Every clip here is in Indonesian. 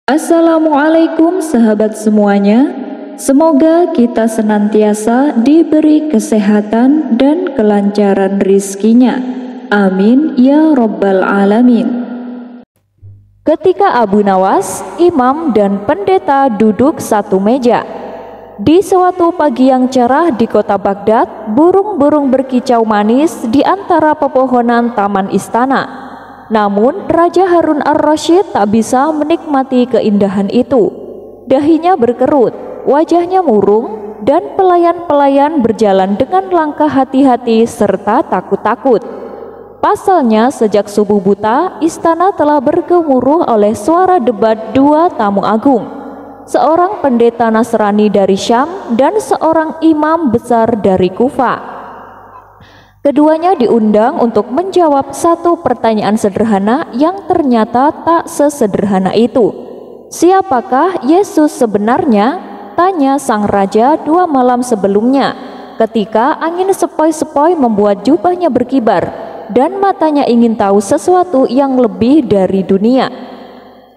Assalamualaikum sahabat semuanya. Semoga kita senantiasa diberi kesehatan dan kelancaran rizkinya. Amin ya Rabbal Alamin. Ketika Abu Nawas, imam dan pendeta duduk satu meja. Di suatu pagi yang cerah di kota Baghdad, burung-burung berkicau manis di antara pepohonan taman istana. Namun Raja Harun ar-Rasyid tak bisa menikmati keindahan itu. Dahinya berkerut, wajahnya murung, dan pelayan-pelayan berjalan dengan langkah hati-hati serta takut-takut. Pasalnya sejak subuh buta, istana telah bergemuruh oleh suara debat dua tamu agung, seorang pendeta Nasrani dari Syam dan seorang imam besar dari Kufah. Keduanya diundang untuk menjawab satu pertanyaan sederhana yang ternyata tak sesederhana itu. Siapakah Yesus sebenarnya? Tanya sang raja 2 malam sebelumnya, ketika angin sepoi-sepoi membuat jubahnya berkibar dan matanya ingin tahu sesuatu yang lebih dari dunia.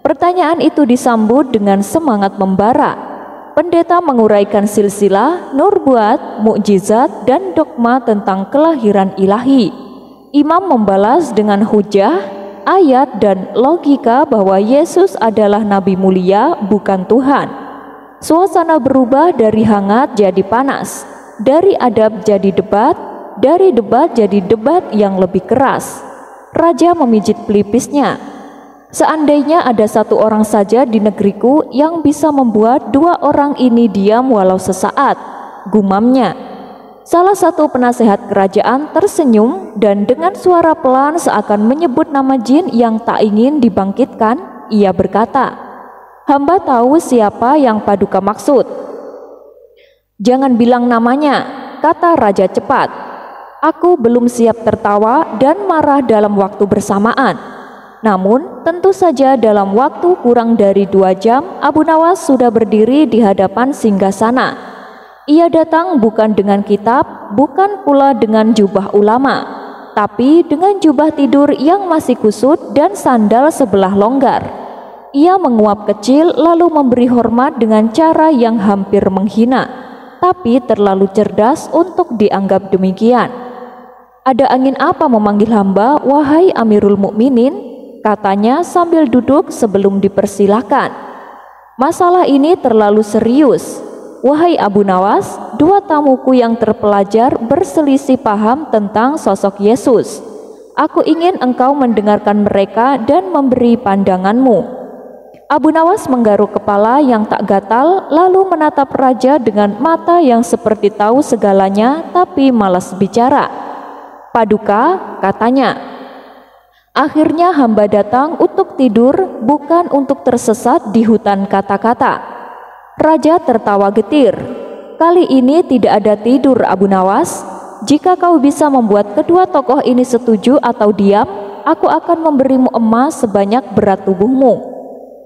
Pertanyaan itu disambut dengan semangat membara. Pendeta menguraikan silsilah, nubuat, mukjizat, dan dogma tentang kelahiran ilahi. Imam membalas dengan hujah, ayat, dan logika bahwa Yesus adalah nabi mulia, bukan Tuhan. Suasana berubah dari hangat jadi panas, dari adab jadi debat, dari debat jadi debat yang lebih keras. Raja memijit pelipisnya. Seandainya ada satu orang saja di negeriku yang bisa membuat 2 orang ini diam walau sesaat, gumamnya. Salah satu penasehat kerajaan tersenyum dan dengan suara pelan seakan menyebut nama jin yang tak ingin dibangkitkan, ia berkata, "Hamba tahu siapa yang Paduka maksud." "Jangan bilang namanya," kata raja cepat. "Aku belum siap tertawa dan marah dalam waktu bersamaan." Namun tentu saja dalam waktu kurang dari 2 jam Abu Nawas sudah berdiri di hadapan singgasana. Ia datang bukan dengan kitab, bukan pula dengan jubah ulama, tapi dengan jubah tidur yang masih kusut dan sandal sebelah longgar. Ia menguap kecil lalu memberi hormat dengan cara yang hampir menghina, tapi terlalu cerdas untuk dianggap demikian. "Ada angin apa memanggil hamba, wahai Amirul Mukminin?" katanya sambil duduk sebelum dipersilahkan. "Masalah ini terlalu serius. Wahai Abu Nawas, 2 tamuku yang terpelajar berselisih paham tentang sosok Yesus. Aku ingin engkau mendengarkan mereka dan memberi pandanganmu." Abu Nawas menggaruk kepala yang tak gatal lalu menatap raja dengan mata yang seperti tahu segalanya tapi malas bicara. "Paduka," katanya, "akhirnya hamba datang untuk tidur, bukan untuk tersesat di hutan kata-kata." Raja tertawa getir. "Kali ini tidak ada tidur, Abu Nawas. Jika kau bisa membuat kedua tokoh ini setuju atau diam, aku akan memberimu emas sebanyak berat tubuhmu."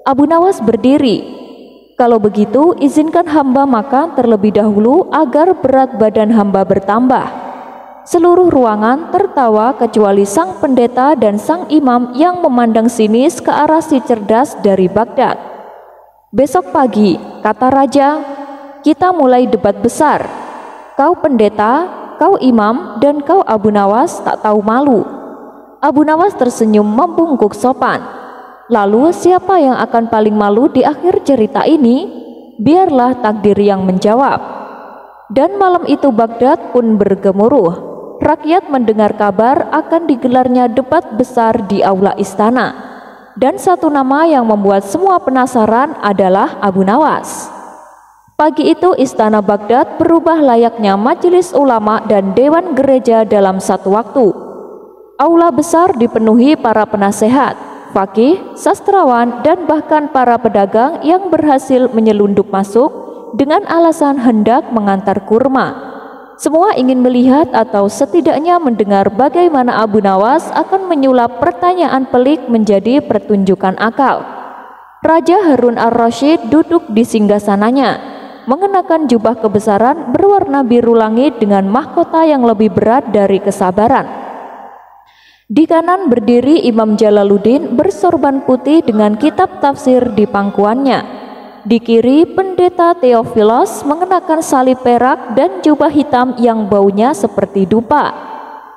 Abu Nawas berdiri. "Kalau begitu, izinkan hamba makan terlebih dahulu agar berat badan hamba bertambah." Seluruh ruangan tertawa kecuali sang pendeta dan sang imam yang memandang sinis ke arah si cerdas dari Baghdad. "Besok pagi," kata raja, "kita mulai debat besar. Kau pendeta, kau imam, dan kau Abu Nawas tak tahu malu." Abu Nawas tersenyum membungkuk sopan. "Lalu siapa yang akan paling malu di akhir cerita ini? Biarlah takdir yang menjawab." Dan malam itu Baghdad pun bergemuruh. Rakyat mendengar kabar akan digelarnya debat besar di aula istana. Dan satu nama yang membuat semua penasaran adalah Abu Nawas. Pagi itu istana Baghdad berubah layaknya majelis ulama dan dewan gereja dalam satu waktu. Aula besar dipenuhi para penasehat, fakih, sastrawan, dan bahkan para pedagang yang berhasil menyelundup masuk dengan alasan hendak mengantar kurma. Semua ingin melihat atau setidaknya mendengar bagaimana Abu Nawas akan menyulap pertanyaan pelik menjadi pertunjukan akal. Raja Harun ar-Rasyid duduk di singgasananya, mengenakan jubah kebesaran berwarna biru langit dengan mahkota yang lebih berat dari kesabaran. Di kanan berdiri Imam Jalaluddin bersorban putih dengan kitab tafsir di pangkuannya. Di kiri pendeta Theophilos mengenakan salib perak dan jubah hitam yang baunya seperti dupa.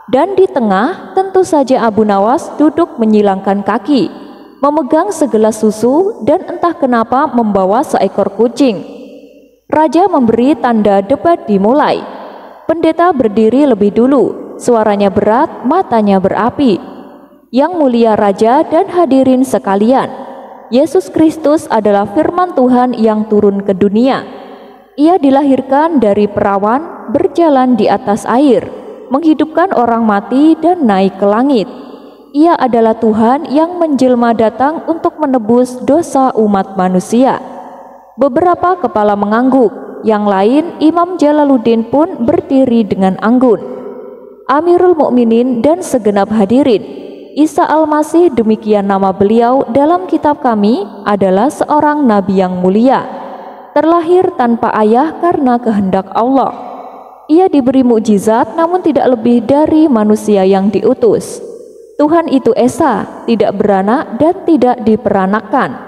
Dan di tengah tentu saja Abu Nawas duduk menyilangkan kaki, memegang segelas susu dan entah kenapa membawa seekor kucing. Raja memberi tanda debat dimulai. Pendeta berdiri lebih dulu, suaranya berat, matanya berapi. Yang mulia Raja dan hadirin sekalian, Yesus Kristus adalah firman Tuhan yang turun ke dunia. Ia dilahirkan dari perawan, berjalan di atas air, menghidupkan orang mati dan naik ke langit. Ia adalah Tuhan yang menjelma datang untuk menebus dosa umat manusia. Beberapa kepala mengangguk, yang lain Imam Jalaluddin pun berdiri dengan anggun. Amirul Mukminin dan segenap hadirin, Isa Al-Masih, demikian nama beliau dalam kitab kami, adalah seorang nabi yang mulia, terlahir tanpa ayah karena kehendak Allah. Ia diberi mukjizat namun tidak lebih dari manusia yang diutus. Tuhan itu esa, tidak beranak dan tidak diperanakkan.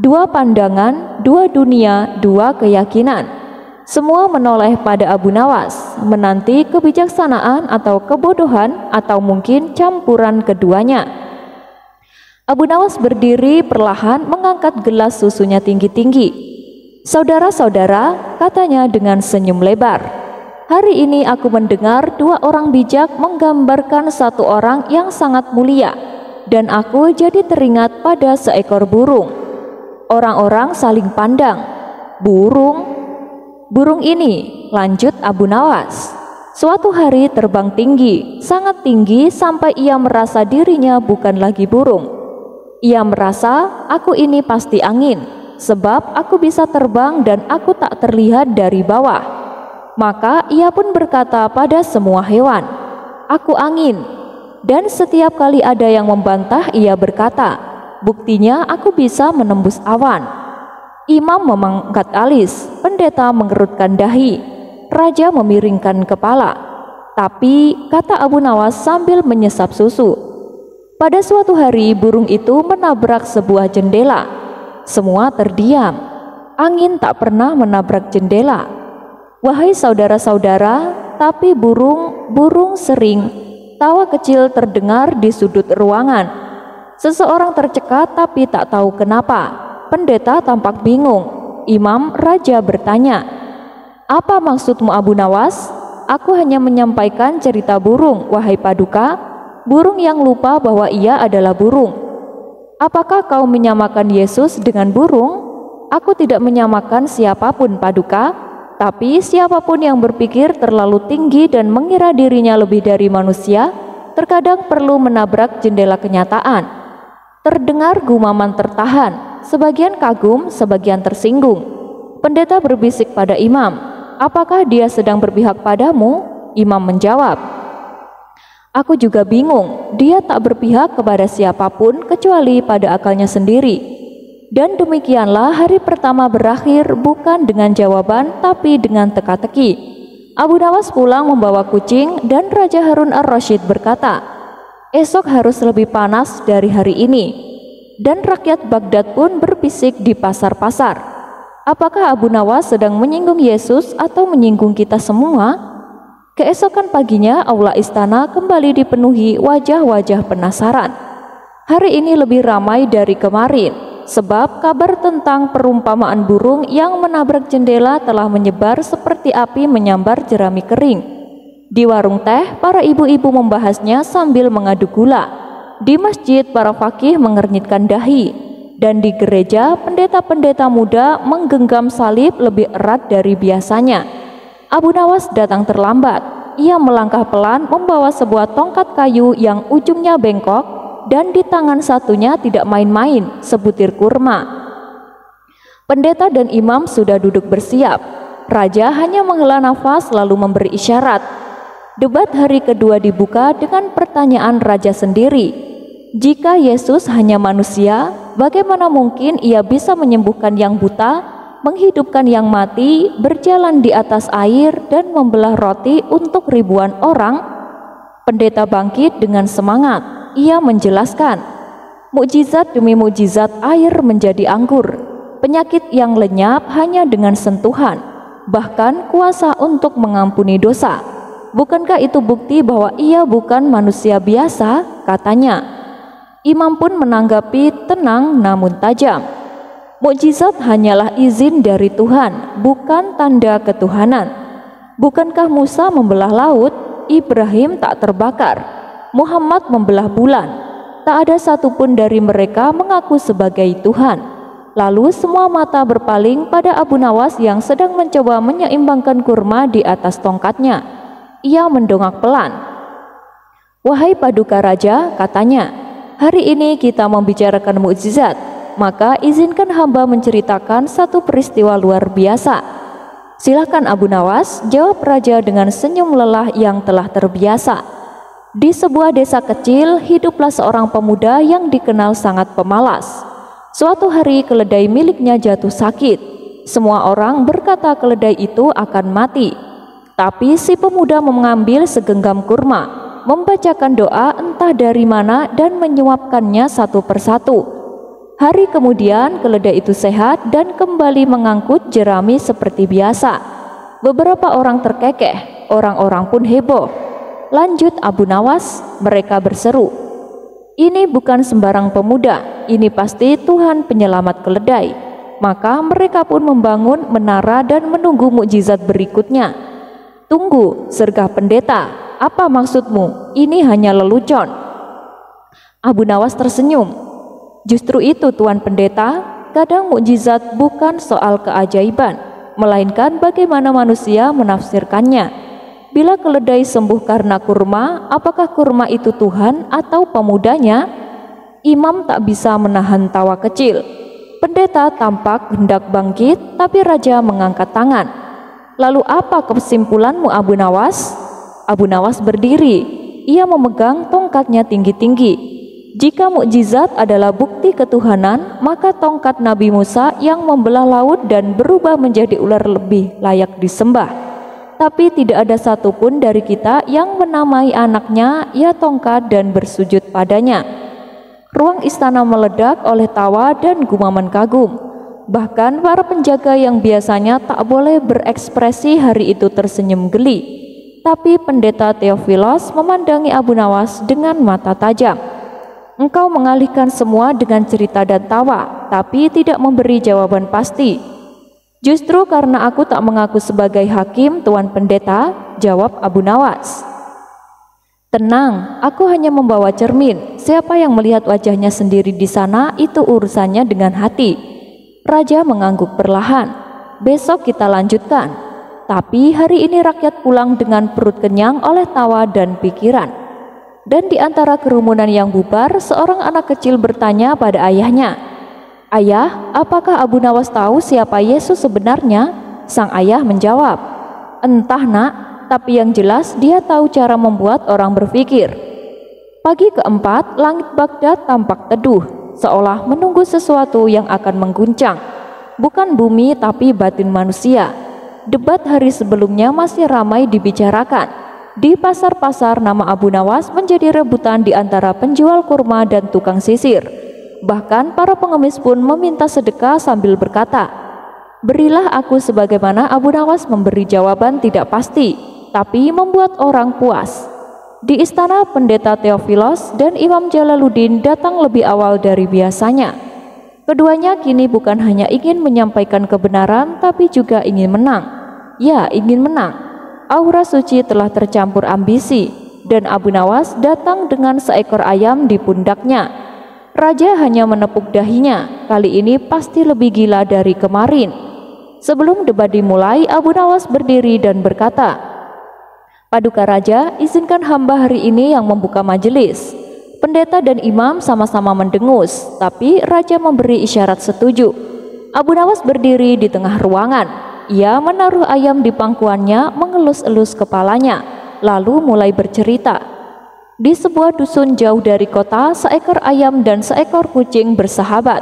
Dua pandangan, dua dunia, dua keyakinan. Semua menoleh pada Abu Nawas, menanti kebijaksanaan atau kebodohan atau mungkin campuran keduanya. Abu Nawas berdiri perlahan mengangkat gelas susunya tinggi-tinggi. "Saudara-saudara," katanya dengan senyum lebar, "hari ini aku mendengar dua orang bijak menggambarkan satu orang yang sangat mulia, dan aku jadi teringat pada seekor burung." Orang-orang saling pandang. Burung ini, lanjut Abu Nawas, suatu hari terbang tinggi, sangat tinggi sampai ia merasa dirinya bukan lagi burung. Ia merasa, aku ini pasti angin, sebab aku bisa terbang dan aku tak terlihat dari bawah. Maka ia pun berkata pada semua hewan, aku angin. Dan setiap kali ada yang membantah, ia berkata, buktinya aku bisa menembus awan. Imam memangkat alis, pendeta mengerutkan dahi, raja memiringkan kepala. Tapi, kata Abu Nawas sambil menyesap susu, pada suatu hari burung itu menabrak sebuah jendela. Semua terdiam. Angin tak pernah menabrak jendela. Wahai saudara-saudara, tapi burung sering. Tawa kecil terdengar di sudut ruangan. Seseorang tercekat tapi tak tahu kenapa. Pendeta tampak bingung. Imam Raja bertanya, "Apa maksudmu Abu Nawas?" "Aku hanya menyampaikan cerita burung, wahai Paduka, burung yang lupa bahwa ia adalah burung." "Apakah kau menyamakan Yesus dengan burung?" "Aku tidak menyamakan siapapun, Paduka, tapi siapapun yang berpikir terlalu tinggi dan mengira dirinya lebih dari manusia, terkadang perlu menabrak jendela kenyataan." Terdengar gumaman tertahan, sebagian kagum, sebagian tersinggung. Pendeta berbisik pada imam, "Apakah dia sedang berpihak padamu?" Imam menjawab, "Aku juga bingung, dia tak berpihak kepada siapapun kecuali pada akalnya sendiri." Dan demikianlah hari pertama berakhir, bukan dengan jawaban tapi dengan teka-teki. Abu Nawas pulang membawa kucing dan Raja Harun ar-Rasyid berkata, "Esok harus lebih panas dari hari ini." Dan rakyat Baghdad pun berbisik di pasar-pasar, "Apakah Abu Nawas sedang menyinggung Yesus atau menyinggung kita semua?" Keesokan paginya aula istana kembali dipenuhi wajah-wajah penasaran. Hari ini lebih ramai dari kemarin, sebab kabar tentang perumpamaan burung yang menabrak jendela telah menyebar seperti api menyambar jerami kering. Di warung teh, para ibu-ibu membahasnya sambil mengadu gula. Di masjid, para fakih mengernyitkan dahi. Dan di gereja, pendeta-pendeta muda menggenggam salib lebih erat dari biasanya. Abu Nawas datang terlambat. Ia melangkah pelan membawa sebuah tongkat kayu yang ujungnya bengkok, dan di tangan satunya tidak main-main, sebutir kurma. Pendeta dan imam sudah duduk bersiap. Raja hanya menghela nafas lalu memberi isyarat. Debat hari kedua dibuka dengan pertanyaan raja sendiri. Jika Yesus hanya manusia, bagaimana mungkin ia bisa menyembuhkan yang buta, menghidupkan yang mati, berjalan di atas air, dan membelah roti untuk ribuan orang? Pendeta bangkit dengan semangat. Ia menjelaskan, mukjizat demi mukjizat air menjadi anggur, penyakit yang lenyap hanya dengan sentuhan, bahkan kuasa untuk mengampuni dosa. Bukankah itu bukti bahwa ia bukan manusia biasa? Katanya. Imam pun menanggapi tenang namun tajam. Mukjizat hanyalah izin dari Tuhan, bukan tanda ketuhanan. Bukankah Musa membelah laut, Ibrahim tak terbakar, Muhammad membelah bulan? Tak ada satupun dari mereka mengaku sebagai Tuhan. Lalu semua mata berpaling pada Abu Nawas yang sedang mencoba menyeimbangkan kurma di atas tongkatnya. Ia mendongak pelan. Wahai paduka raja, katanya, hari ini kita membicarakan mukjizat, maka izinkan hamba menceritakan satu peristiwa luar biasa. Silakan Abu Nawas, jawab raja dengan senyum lelah yang telah terbiasa. Di sebuah desa kecil hiduplah seorang pemuda yang dikenal sangat pemalas. Suatu hari keledai miliknya jatuh sakit. Semua orang berkata keledai itu akan mati. Tapi si pemuda mengambil segenggam kurma, membacakan doa entah dari mana dan menyuapkannya satu persatu. Hari kemudian keledai itu sehat dan kembali mengangkut jerami seperti biasa. Beberapa orang terkekeh, orang-orang pun heboh. Lanjut Abu Nawas, mereka berseru, ini bukan sembarang pemuda, ini pasti Tuhan penyelamat keledai. Maka mereka pun membangun menara dan menunggu mukjizat berikutnya. Tunggu, sergah pendeta, apa maksudmu? Ini hanya lelucon. Abu Nawas tersenyum. Justru itu Tuan Pendeta, kadang mukjizat bukan soal keajaiban, melainkan bagaimana manusia menafsirkannya. Bila keledai sembuh karena kurma, apakah kurma itu Tuhan atau pemudanya? Imam tak bisa menahan tawa kecil. Pendeta tampak hendak bangkit, tapi raja mengangkat tangan. Lalu apa kesimpulanmu Abu Nawas? Abu Nawas berdiri. Ia memegang tongkatnya tinggi-tinggi. Jika mukjizat adalah bukti ketuhanan, maka tongkat Nabi Musa yang membelah laut dan berubah menjadi ular lebih layak disembah. Tapi tidak ada satupun dari kita yang menamai anaknya ya tongkat dan bersujud padanya. Ruang istana meledak oleh tawa dan gumaman kagum. Bahkan para penjaga yang biasanya tak boleh berekspresi hari itu tersenyum geli. Tapi pendeta Theophilos memandangi Abu Nawas dengan mata tajam. Engkau mengalihkan semua dengan cerita dan tawa, tapi tidak memberi jawaban pasti. Justru karena aku tak mengaku sebagai hakim, Tuan Pendeta, jawab Abu Nawas. Tenang, aku hanya membawa cermin. Siapa yang melihat wajahnya sendiri di sana, itu urusannya dengan hati. Raja mengangguk perlahan. Besok kita lanjutkan. Tapi hari ini rakyat pulang dengan perut kenyang oleh tawa dan pikiran. Dan di antara kerumunan yang bubar, seorang anak kecil bertanya pada ayahnya, Ayah, apakah Abu Nawas tahu siapa Yesus sebenarnya? Sang ayah menjawab, entah nak, tapi yang jelas dia tahu cara membuat orang berpikir. Pagi keempat, langit Baghdad tampak teduh, seolah menunggu sesuatu yang akan mengguncang. Bukan bumi tapi batin manusia. Debat hari sebelumnya masih ramai dibicarakan. Di pasar-pasar nama Abu Nawas menjadi rebutan di antara penjual kurma dan tukang sisir. Bahkan para pengemis pun meminta sedekah sambil berkata, berilah aku sebagaimana Abu Nawas memberi jawaban tidak pasti, tapi membuat orang puas. Di istana pendeta Theophilos dan Imam Jalaluddin datang lebih awal dari biasanya. Keduanya kini bukan hanya ingin menyampaikan kebenaran, tapi juga ingin menang. Ya, ingin menang. Aura suci telah tercampur ambisi, dan Abu Nawas datang dengan seekor ayam di pundaknya. Raja hanya menepuk dahinya, kali ini pasti lebih gila dari kemarin. Sebelum debat dimulai, Abu Nawas berdiri dan berkata, Paduka Raja, izinkan hamba hari ini yang membuka majelis. Pendeta dan imam sama-sama mendengus, tapi Raja memberi isyarat setuju. Abu Nawas berdiri di tengah ruangan. Ia menaruh ayam di pangkuannya, mengelus-elus kepalanya, lalu mulai bercerita. Di sebuah dusun jauh dari kota, seekor ayam dan seekor kucing bersahabat.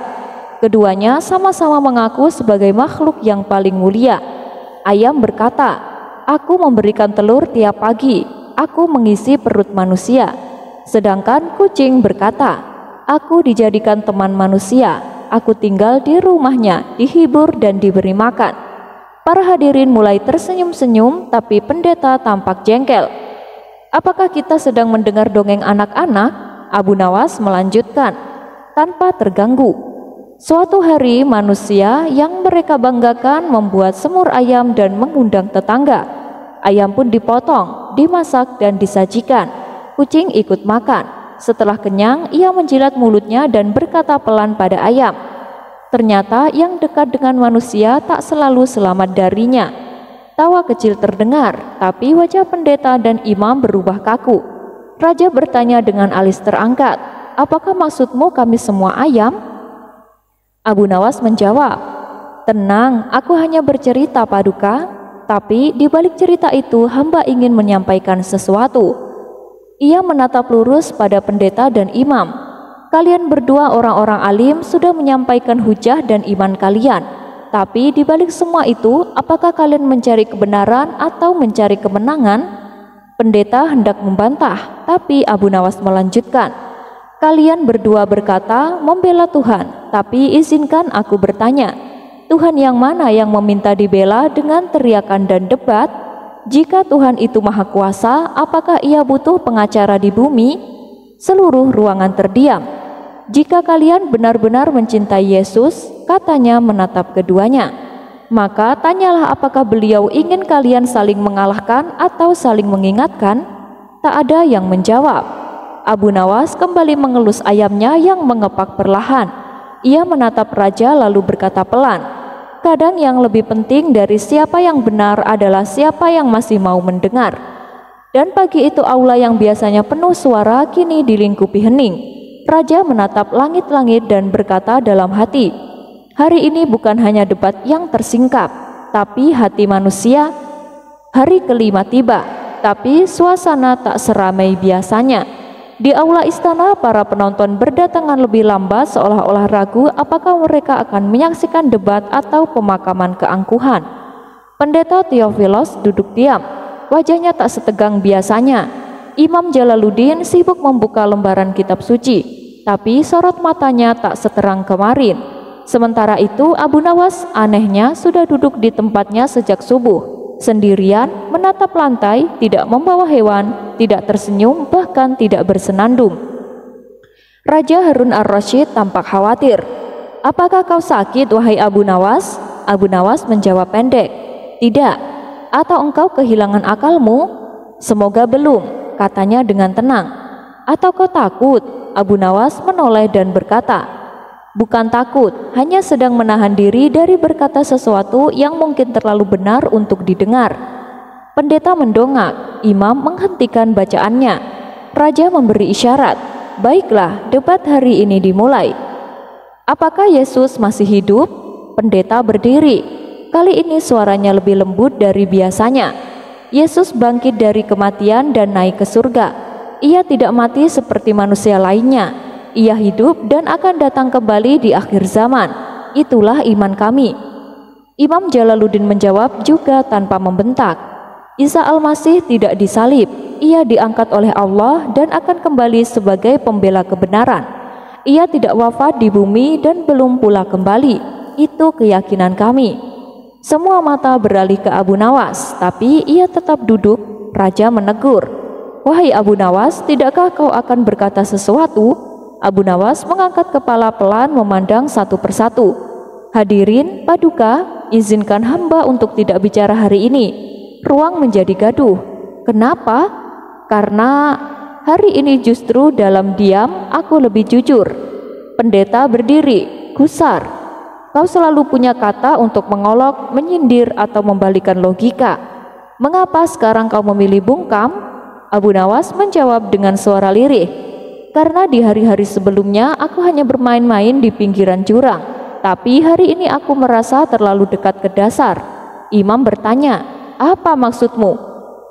Keduanya sama-sama mengaku sebagai makhluk yang paling mulia. Ayam berkata, aku memberikan telur tiap pagi. aku mengisi perut manusia. Sedangkan kucing berkata, aku dijadikan teman manusia, aku tinggal di rumahnya, dihibur dan diberi makan. Para hadirin mulai tersenyum-senyum, tapi pendeta tampak jengkel. Apakah kita sedang mendengar dongeng anak-anak? Abu Nawas melanjutkan, tanpa terganggu. Suatu hari manusia yang mereka banggakan membuat semur ayam dan mengundang tetangga. Ayam pun dipotong, dimasak dan disajikan. Kucing ikut makan. Setelah kenyang, ia menjilat mulutnya dan berkata pelan pada ayam. Ternyata yang dekat dengan manusia tak selalu selamat darinya. Tawa kecil terdengar, tapi wajah pendeta dan imam berubah kaku. Raja bertanya dengan alis terangkat, apakah maksudmu kami semua ayam? Abu Nawas menjawab, tenang, aku hanya bercerita Paduka, tapi di balik cerita itu hamba ingin menyampaikan sesuatu. Ia menatap lurus pada pendeta dan imam. Kalian berdua orang-orang alim sudah menyampaikan hujah dan iman kalian. Tapi di balik semua itu, apakah kalian mencari kebenaran atau mencari kemenangan? Pendeta hendak membantah, tapi Abu Nawas melanjutkan, kalian berdua berkata membela Tuhan, tapi izinkan aku bertanya, Tuhan yang mana yang meminta dibela dengan teriakan dan debat? Jika Tuhan itu maha kuasa, apakah ia butuh pengacara di bumi? Seluruh ruangan terdiam. Jika kalian benar-benar mencintai Yesus, katanya menatap keduanya, maka tanyalah apakah beliau ingin kalian saling mengalahkan atau saling mengingatkan? Tak ada yang menjawab. Abu Nawas kembali mengelus ayamnya yang mengepak perlahan. Ia menatap raja lalu berkata pelan, kadang yang lebih penting dari siapa yang benar adalah siapa yang masih mau mendengar. Dan pagi itu aula yang biasanya penuh suara kini dilingkupi hening. Raja menatap langit-langit dan berkata dalam hati, hari ini bukan hanya debat yang tersingkap, tapi hati manusia. Hari kelima tiba, tapi suasana tak seramai biasanya. Di aula istana, para penonton berdatangan lebih lambat seolah-olah ragu apakah mereka akan menyaksikan debat atau pemakaman keangkuhan. Pendeta Theophilos duduk diam, wajahnya tak setegang biasanya. Imam Jalaluddin sibuk membuka lembaran kitab suci, tapi sorot matanya tak seterang kemarin. Sementara itu Abu Nawas anehnya sudah duduk di tempatnya sejak subuh, sendirian menatap lantai, tidak membawa hewan, tidak tersenyum, bahkan tidak bersenandung. Raja Harun ar-Rasyid tampak khawatir. Apakah kau sakit wahai Abu Nawas? Abu Nawas menjawab pendek, tidak. Atau engkau kehilangan akalmu? Semoga belum, katanya dengan tenang. Atau kau takut? Abu Nawas menoleh dan berkata, bukan takut, hanya sedang menahan diri dari berkata sesuatu yang mungkin terlalu benar untuk didengar. Pendeta mendongak, imam menghentikan bacaannya. Raja memberi isyarat, baiklah, debat hari ini dimulai. Apakah Yesus masih hidup? Pendeta berdiri. Kali ini suaranya lebih lembut dari biasanya. Yesus bangkit dari kematian dan naik ke surga. Ia tidak mati seperti manusia lainnya. Ia hidup dan akan datang kembali di akhir zaman. Itulah iman kami. Imam Jalaluddin menjawab juga tanpa membentak. Isa Al-Masih tidak disalib. Ia diangkat oleh Allah dan akan kembali sebagai pembela kebenaran. Ia tidak wafat di bumi dan belum pula kembali. Itu keyakinan kami. Semua mata beralih ke Abu Nawas, tapi ia tetap duduk. Raja menegur, wahai Abu Nawas, tidakkah kau akan berkata sesuatu? Abu Nawas mengangkat kepala pelan memandang satu persatu. Hadirin, Paduka, izinkan hamba untuk tidak bicara hari ini. Ruang menjadi gaduh. Kenapa? Karena hari ini justru dalam diam aku lebih jujur. Pendeta berdiri, gusar. Kau selalu punya kata untuk mengolok, menyindir atau membalikan logika. Mengapa sekarang kau memilih bungkam? Abu Nawas menjawab dengan suara lirih. Karena di hari-hari sebelumnya aku hanya bermain-main di pinggiran jurang, tapi hari ini aku merasa terlalu dekat ke dasar. Imam bertanya, apa maksudmu?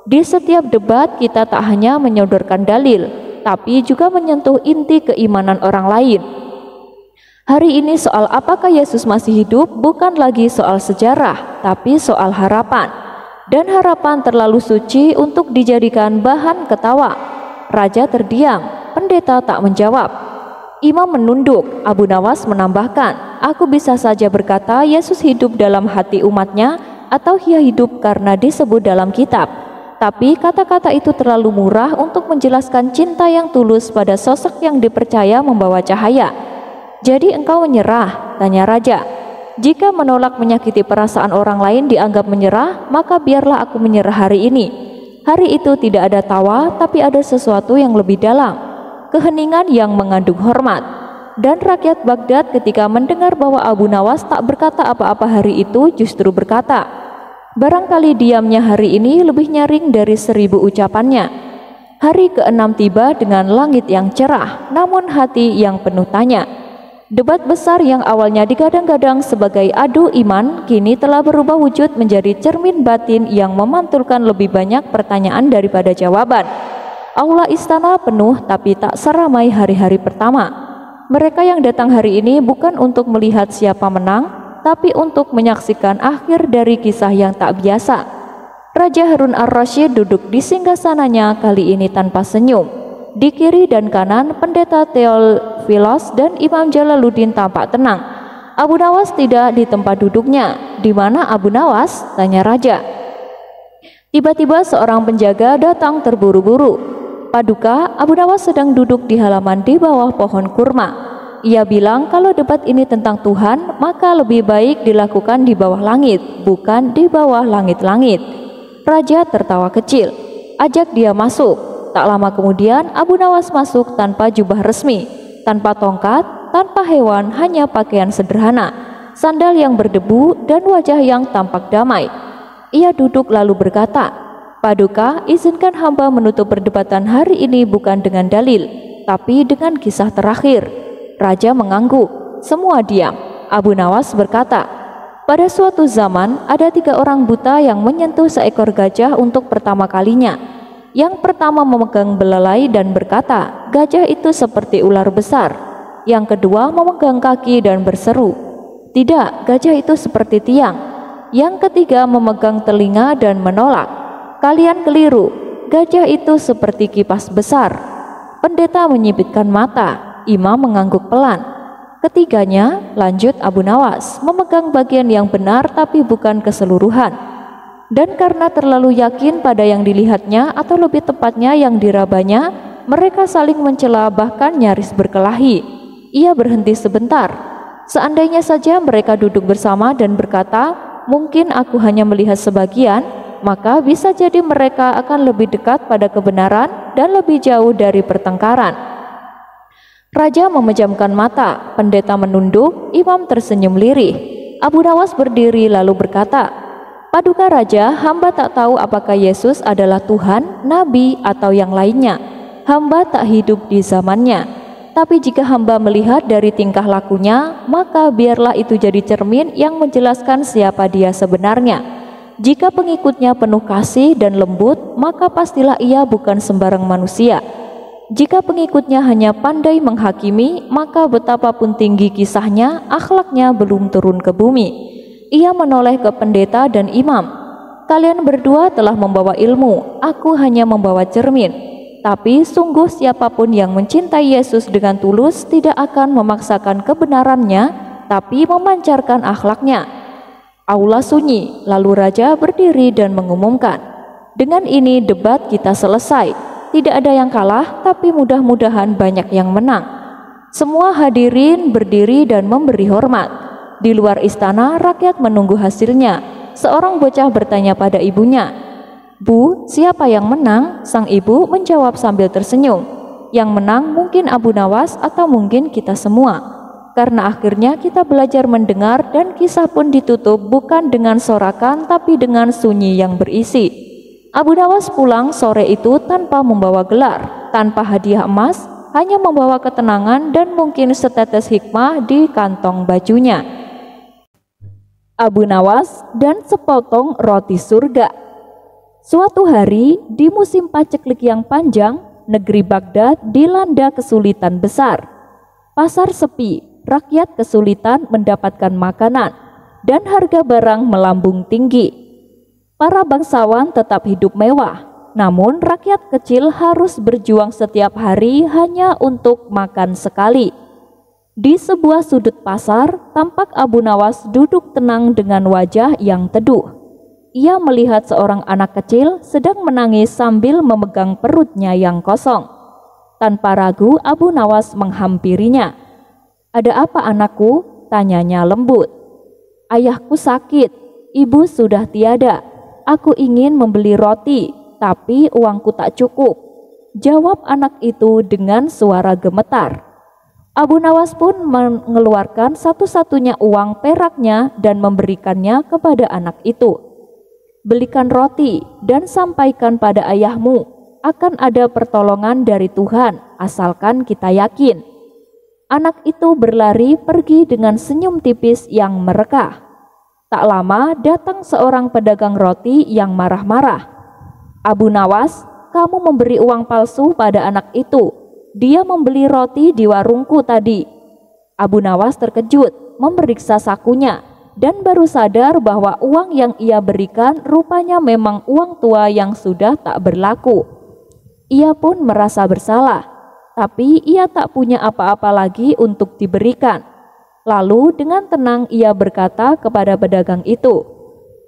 Di setiap debat kita tak hanya menyodorkan dalil, tapi juga menyentuh inti keimanan orang lain. Hari ini soal apakah Yesus masih hidup bukan lagi soal sejarah, tapi soal harapan. dan harapan terlalu suci untuk dijadikan bahan ketawa. Raja terdiam, pendeta tak menjawab. Imam menunduk. Abu Nawas menambahkan, "Aku bisa saja berkata Yesus hidup dalam hati umatnya, atau ia hidup karena disebut dalam kitab. Tapi kata-kata itu terlalu murah untuk menjelaskan cinta yang tulus pada sosok yang dipercaya membawa cahaya." "Jadi engkau menyerah?" tanya raja. "Jika menolak menyakiti perasaan orang lain dianggap menyerah, maka biarlah aku menyerah hari ini." Hari itu tidak ada tawa, tapi ada sesuatu yang lebih dalam, keheningan yang mengandung hormat. Dan rakyat Baghdad ketika mendengar bahwa Abu Nawas tak berkata apa-apa hari itu justru berkata, "Barangkali diamnya hari ini lebih nyaring dari 1000 ucapannya." Hari ke-6 tiba dengan langit yang cerah, namun hati yang penuh tanya. Debat besar yang awalnya digadang-gadang sebagai adu iman, kini telah berubah wujud menjadi cermin batin yang memantulkan lebih banyak pertanyaan daripada jawaban. Aula istana penuh tapi tak seramai hari-hari pertama. Mereka yang datang hari ini bukan untuk melihat siapa menang, tapi untuk menyaksikan akhir dari kisah yang tak biasa. Raja Harun ar-Rasyid duduk di singgasananya kali ini tanpa senyum. Di kiri dan kanan, pendeta Theophilos dan Imam Jalaluddin tampak tenang. Abu Nawas tidak di tempat duduknya. "Di mana Abu Nawas?" tanya raja. Tiba-tiba seorang penjaga datang terburu-buru. "Paduka, Abu Nawas sedang duduk di halaman di bawah pohon kurma. Ia bilang kalau debat ini tentang Tuhan, maka lebih baik dilakukan di bawah langit, bukan di bawah langit-langit." Raja tertawa kecil. "Ajak dia masuk." Tak lama kemudian Abu Nawas masuk tanpa jubah resmi, tanpa tongkat, tanpa hewan, hanya pakaian sederhana, sandal yang berdebu, dan wajah yang tampak damai. Ia duduk lalu berkata, "Paduka, izinkan hamba menutup perdebatan hari ini bukan dengan dalil, tapi dengan kisah terakhir." Raja mengangguk. Semua diam. Abu Nawas berkata, "Pada suatu zaman ada 3 orang buta yang menyentuh seekor gajah untuk pertama kalinya. Yang pertama memegang belalai dan berkata, 'Gajah itu seperti ular besar.' Yang kedua memegang kaki dan berseru, 'Tidak, gajah itu seperti tiang.' Yang ketiga memegang telinga dan menolak, 'Kalian keliru, gajah itu seperti kipas besar.'" Pendeta menyipitkan mata. Imam mengangguk pelan. "Ketiganya," lanjut Abu Nawas, "memegang bagian yang benar tapi bukan keseluruhan. Dan karena terlalu yakin pada yang dilihatnya, atau lebih tepatnya yang dirabanya, mereka saling mencela bahkan nyaris berkelahi." Ia berhenti sebentar. "Seandainya saja mereka duduk bersama dan berkata, 'Mungkin aku hanya melihat sebagian,' maka bisa jadi mereka akan lebih dekat pada kebenaran dan lebih jauh dari pertengkaran." Raja memejamkan mata, pendeta menunduk, imam tersenyum lirih. Abu Nawas berdiri lalu berkata, "Paduka Raja, hamba tak tahu apakah Yesus adalah Tuhan, Nabi, atau yang lainnya. Hamba tak hidup di zamannya. Tapi jika hamba melihat dari tingkah lakunya, maka biarlah itu jadi cermin yang menjelaskan siapa dia sebenarnya. Jika pengikutnya penuh kasih dan lembut, maka pastilah ia bukan sembarang manusia. Jika pengikutnya hanya pandai menghakimi, maka betapapun tinggi kisahnya, akhlaknya belum turun ke bumi." Ia menoleh ke pendeta dan imam. "Kalian berdua telah membawa ilmu, aku hanya membawa cermin. Tapi sungguh siapapun yang mencintai Yesus dengan tulus tidak akan memaksakan kebenarannya, tapi memancarkan akhlaknya." Aula sunyi, lalu raja berdiri dan mengumumkan, "Dengan ini debat kita selesai. Tidak ada yang kalah, tapi mudah-mudahan banyak yang menang." Semua hadirin berdiri dan memberi hormat. Di luar istana, rakyat menunggu hasilnya. Seorang bocah bertanya pada ibunya, "Bu, siapa yang menang?" Sang ibu menjawab sambil tersenyum, "Yang menang mungkin Abu Nawas atau mungkin kita semua. Karena akhirnya kita belajar mendengar dan kisah pun ditutup bukan dengan sorakan tapi dengan sunyi yang berisi." Abu Nawas pulang sore itu tanpa membawa gelar, tanpa hadiah emas, hanya membawa ketenangan dan mungkin setetes hikmah di kantong bajunya. Abu Nawas dan sepotong roti surga. Suatu hari di musim paceklik yang panjang, negeri Baghdad dilanda kesulitan besar. Pasar sepi, rakyat kesulitan mendapatkan makanan, dan harga barang melambung tinggi. Para bangsawan tetap hidup mewah, namun rakyat kecil harus berjuang setiap hari hanya untuk makan sekali. Di sebuah sudut pasar, tampak Abu Nawas duduk tenang dengan wajah yang teduh. Ia melihat seorang anak kecil sedang menangis sambil memegang perutnya yang kosong. Tanpa ragu, Abu Nawas menghampirinya. "Ada apa anakku?" tanyanya lembut. "Ayahku sakit, ibu sudah tiada. Aku ingin membeli roti, tapi uangku tak cukup," jawab anak itu dengan suara gemetar. Abu Nawas pun mengeluarkan satu-satunya uang peraknya dan memberikannya kepada anak itu. "Belikan roti dan sampaikan pada ayahmu, akan ada pertolongan dari Tuhan asalkan kita yakin." Anak itu berlari pergi dengan senyum tipis yang merekah. Tak lama datang seorang pedagang roti yang marah-marah. "Abu Nawas, kamu memberi uang palsu pada anak itu. Dia membeli roti di warungku tadi." Abu Nawas terkejut memeriksa sakunya dan baru sadar bahwa uang yang ia berikan rupanya memang uang tua yang sudah tak berlaku. Ia pun merasa bersalah, tapi ia tak punya apa-apa lagi untuk diberikan. Lalu dengan tenang ia berkata kepada pedagang itu,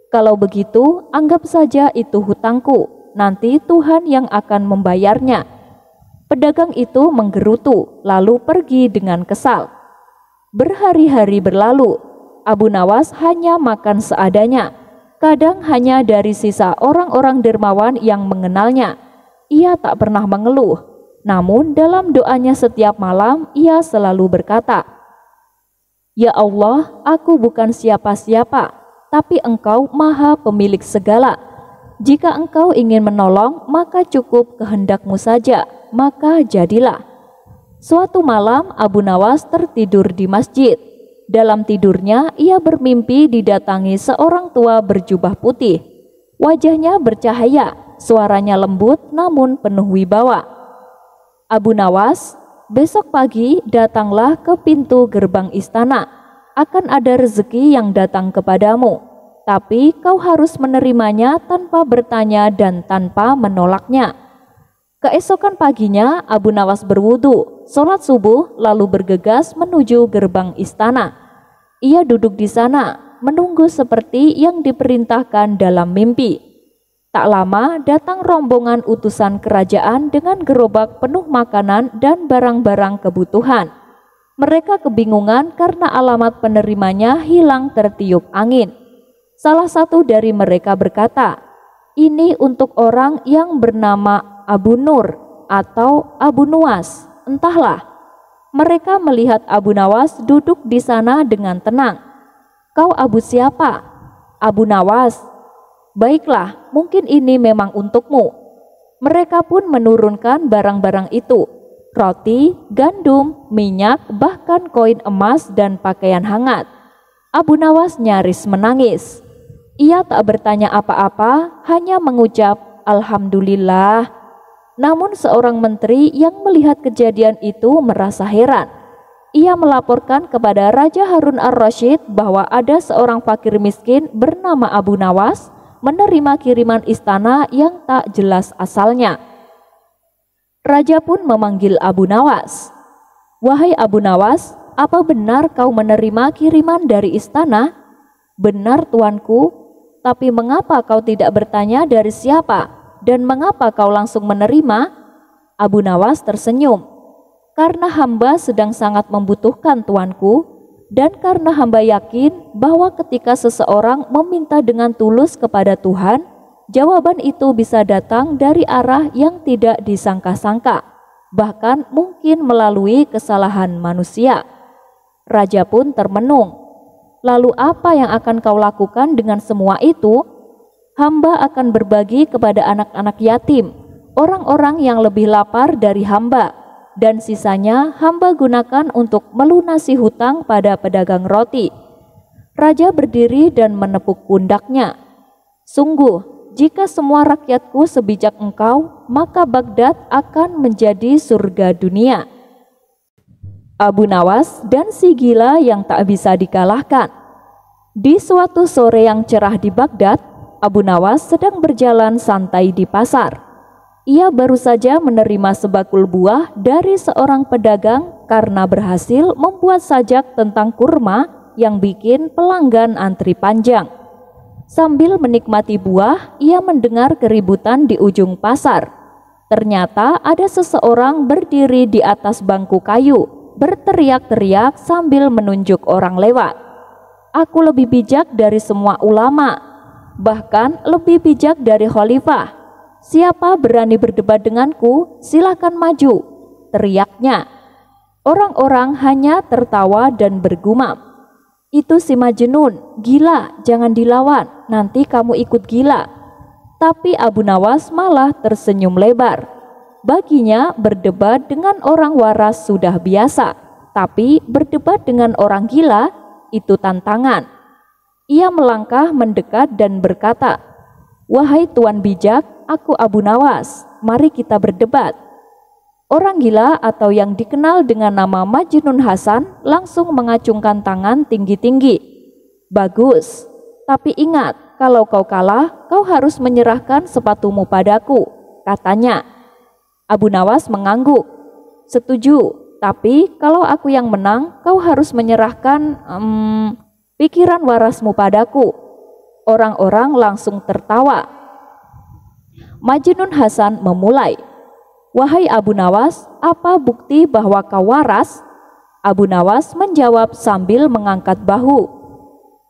"Kalau begitu anggap saja itu hutangku, nanti Tuhan yang akan membayarnya." Pedagang itu menggerutu lalu pergi dengan kesal. Berhari-hari berlalu, Abu Nawas hanya makan seadanya, kadang hanya dari sisa orang-orang dermawan yang mengenalnya. Ia tak pernah mengeluh, namun dalam doanya setiap malam ia selalu berkata, "Ya Allah, aku bukan siapa-siapa, tapi Engkau Maha Pemilik segala. Jika Engkau ingin menolong, maka cukup kehendak-Mu saja, maka jadilah." Suatu malam Abu Nawas tertidur di masjid. Dalam tidurnya ia bermimpi didatangi seorang tua berjubah putih. Wajahnya bercahaya, suaranya lembut namun penuh wibawa. "Abu Nawas, besok pagi datanglah ke pintu gerbang istana. Akan ada rezeki yang datang kepadamu, tapi kau harus menerimanya tanpa bertanya dan tanpa menolaknya." Keesokan paginya Abu Nawas berwudu, sholat subuh, lalu bergegas menuju gerbang istana. Ia duduk di sana, menunggu seperti yang diperintahkan dalam mimpi. Tak lama datang rombongan utusan kerajaan dengan gerobak penuh makanan dan barang-barang kebutuhan. Mereka kebingungan karena alamat penerimanya hilang tertiup angin. Salah satu dari mereka berkata, "Ini untuk orang yang bernama Abu Nur atau Abu Nuwas, entahlah." Mereka melihat Abu Nawas duduk di sana dengan tenang. "Kau Abu siapa?" "Abu Nawas." "Baiklah, mungkin ini memang untukmu." Mereka pun menurunkan barang-barang itu, roti, gandum, minyak, bahkan koin emas dan pakaian hangat. Abu Nawas nyaris menangis. Ia tak bertanya apa-apa, hanya mengucap "Alhamdulillah." Namun seorang menteri yang melihat kejadian itu merasa heran. Ia melaporkan kepada Raja Harun ar-Rasyid bahwa ada seorang fakir miskin bernama Abu Nawas menerima kiriman istana yang tak jelas asalnya. Raja pun memanggil Abu Nawas. "Wahai Abu Nawas, apa benar kau menerima kiriman dari istana?" "Benar, tuanku. Tapi mengapa kau tidak bertanya dari siapa? Dan mengapa kau langsung menerima?" Abu Nawas tersenyum. "Karena hamba sedang sangat membutuhkan, tuanku. Dan karena hamba yakin bahwa ketika seseorang meminta dengan tulus kepada Tuhan, jawaban itu bisa datang dari arah yang tidak disangka-sangka, bahkan mungkin melalui kesalahan manusia." Raja pun termenung. "Lalu apa yang akan kau lakukan dengan semua itu?" "Hamba akan berbagi kepada anak-anak yatim, orang-orang yang lebih lapar dari hamba, dan sisanya hamba gunakan untuk melunasi hutang pada pedagang roti." Raja berdiri dan menepuk pundaknya. "Sungguh, jika semua rakyatku sebijak engkau, maka Baghdad akan menjadi surga dunia." Abu Nawas dan si gila yang tak bisa dikalahkan. Di suatu sore yang cerah di Baghdad, Abu Nawas sedang berjalan santai di pasar. Ia baru saja menerima sebakul buah dari seorang pedagang karena berhasil membuat sajak tentang kurma yang bikin pelanggan antri panjang. Sambil menikmati buah, ia mendengar keributan di ujung pasar. Ternyata ada seseorang berdiri di atas bangku kayu, berteriak-teriak sambil menunjuk orang lewat. "Aku lebih bijak dari semua ulama, bahkan lebih bijak dari khalifah. Siapa berani berdebat denganku, silakan maju," teriaknya. Orang-orang hanya tertawa dan bergumam, "Itu si Majnun, gila, jangan dilawan, nanti kamu ikut gila." Tapi Abu Nawas malah tersenyum lebar. Baginya berdebat dengan orang waras sudah biasa, tapi berdebat dengan orang gila itu tantangan. Ia melangkah mendekat dan berkata, "Wahai Tuan bijak, aku Abu Nawas, mari kita berdebat." Orang gila atau yang dikenal dengan nama Majnun Hasan langsung mengacungkan tangan tinggi-tinggi. "Bagus, tapi ingat, kalau kau kalah, kau harus menyerahkan sepatumu padaku," katanya. Abu Nawas mengangguk. "Setuju, tapi kalau aku yang menang, kau harus menyerahkan pikiran warasmu padaku." Orang-orang langsung tertawa. Majnun Hasan memulai, "Wahai Abu Nawas, apa bukti bahwa kau waras?" Abu Nawas menjawab sambil mengangkat bahu,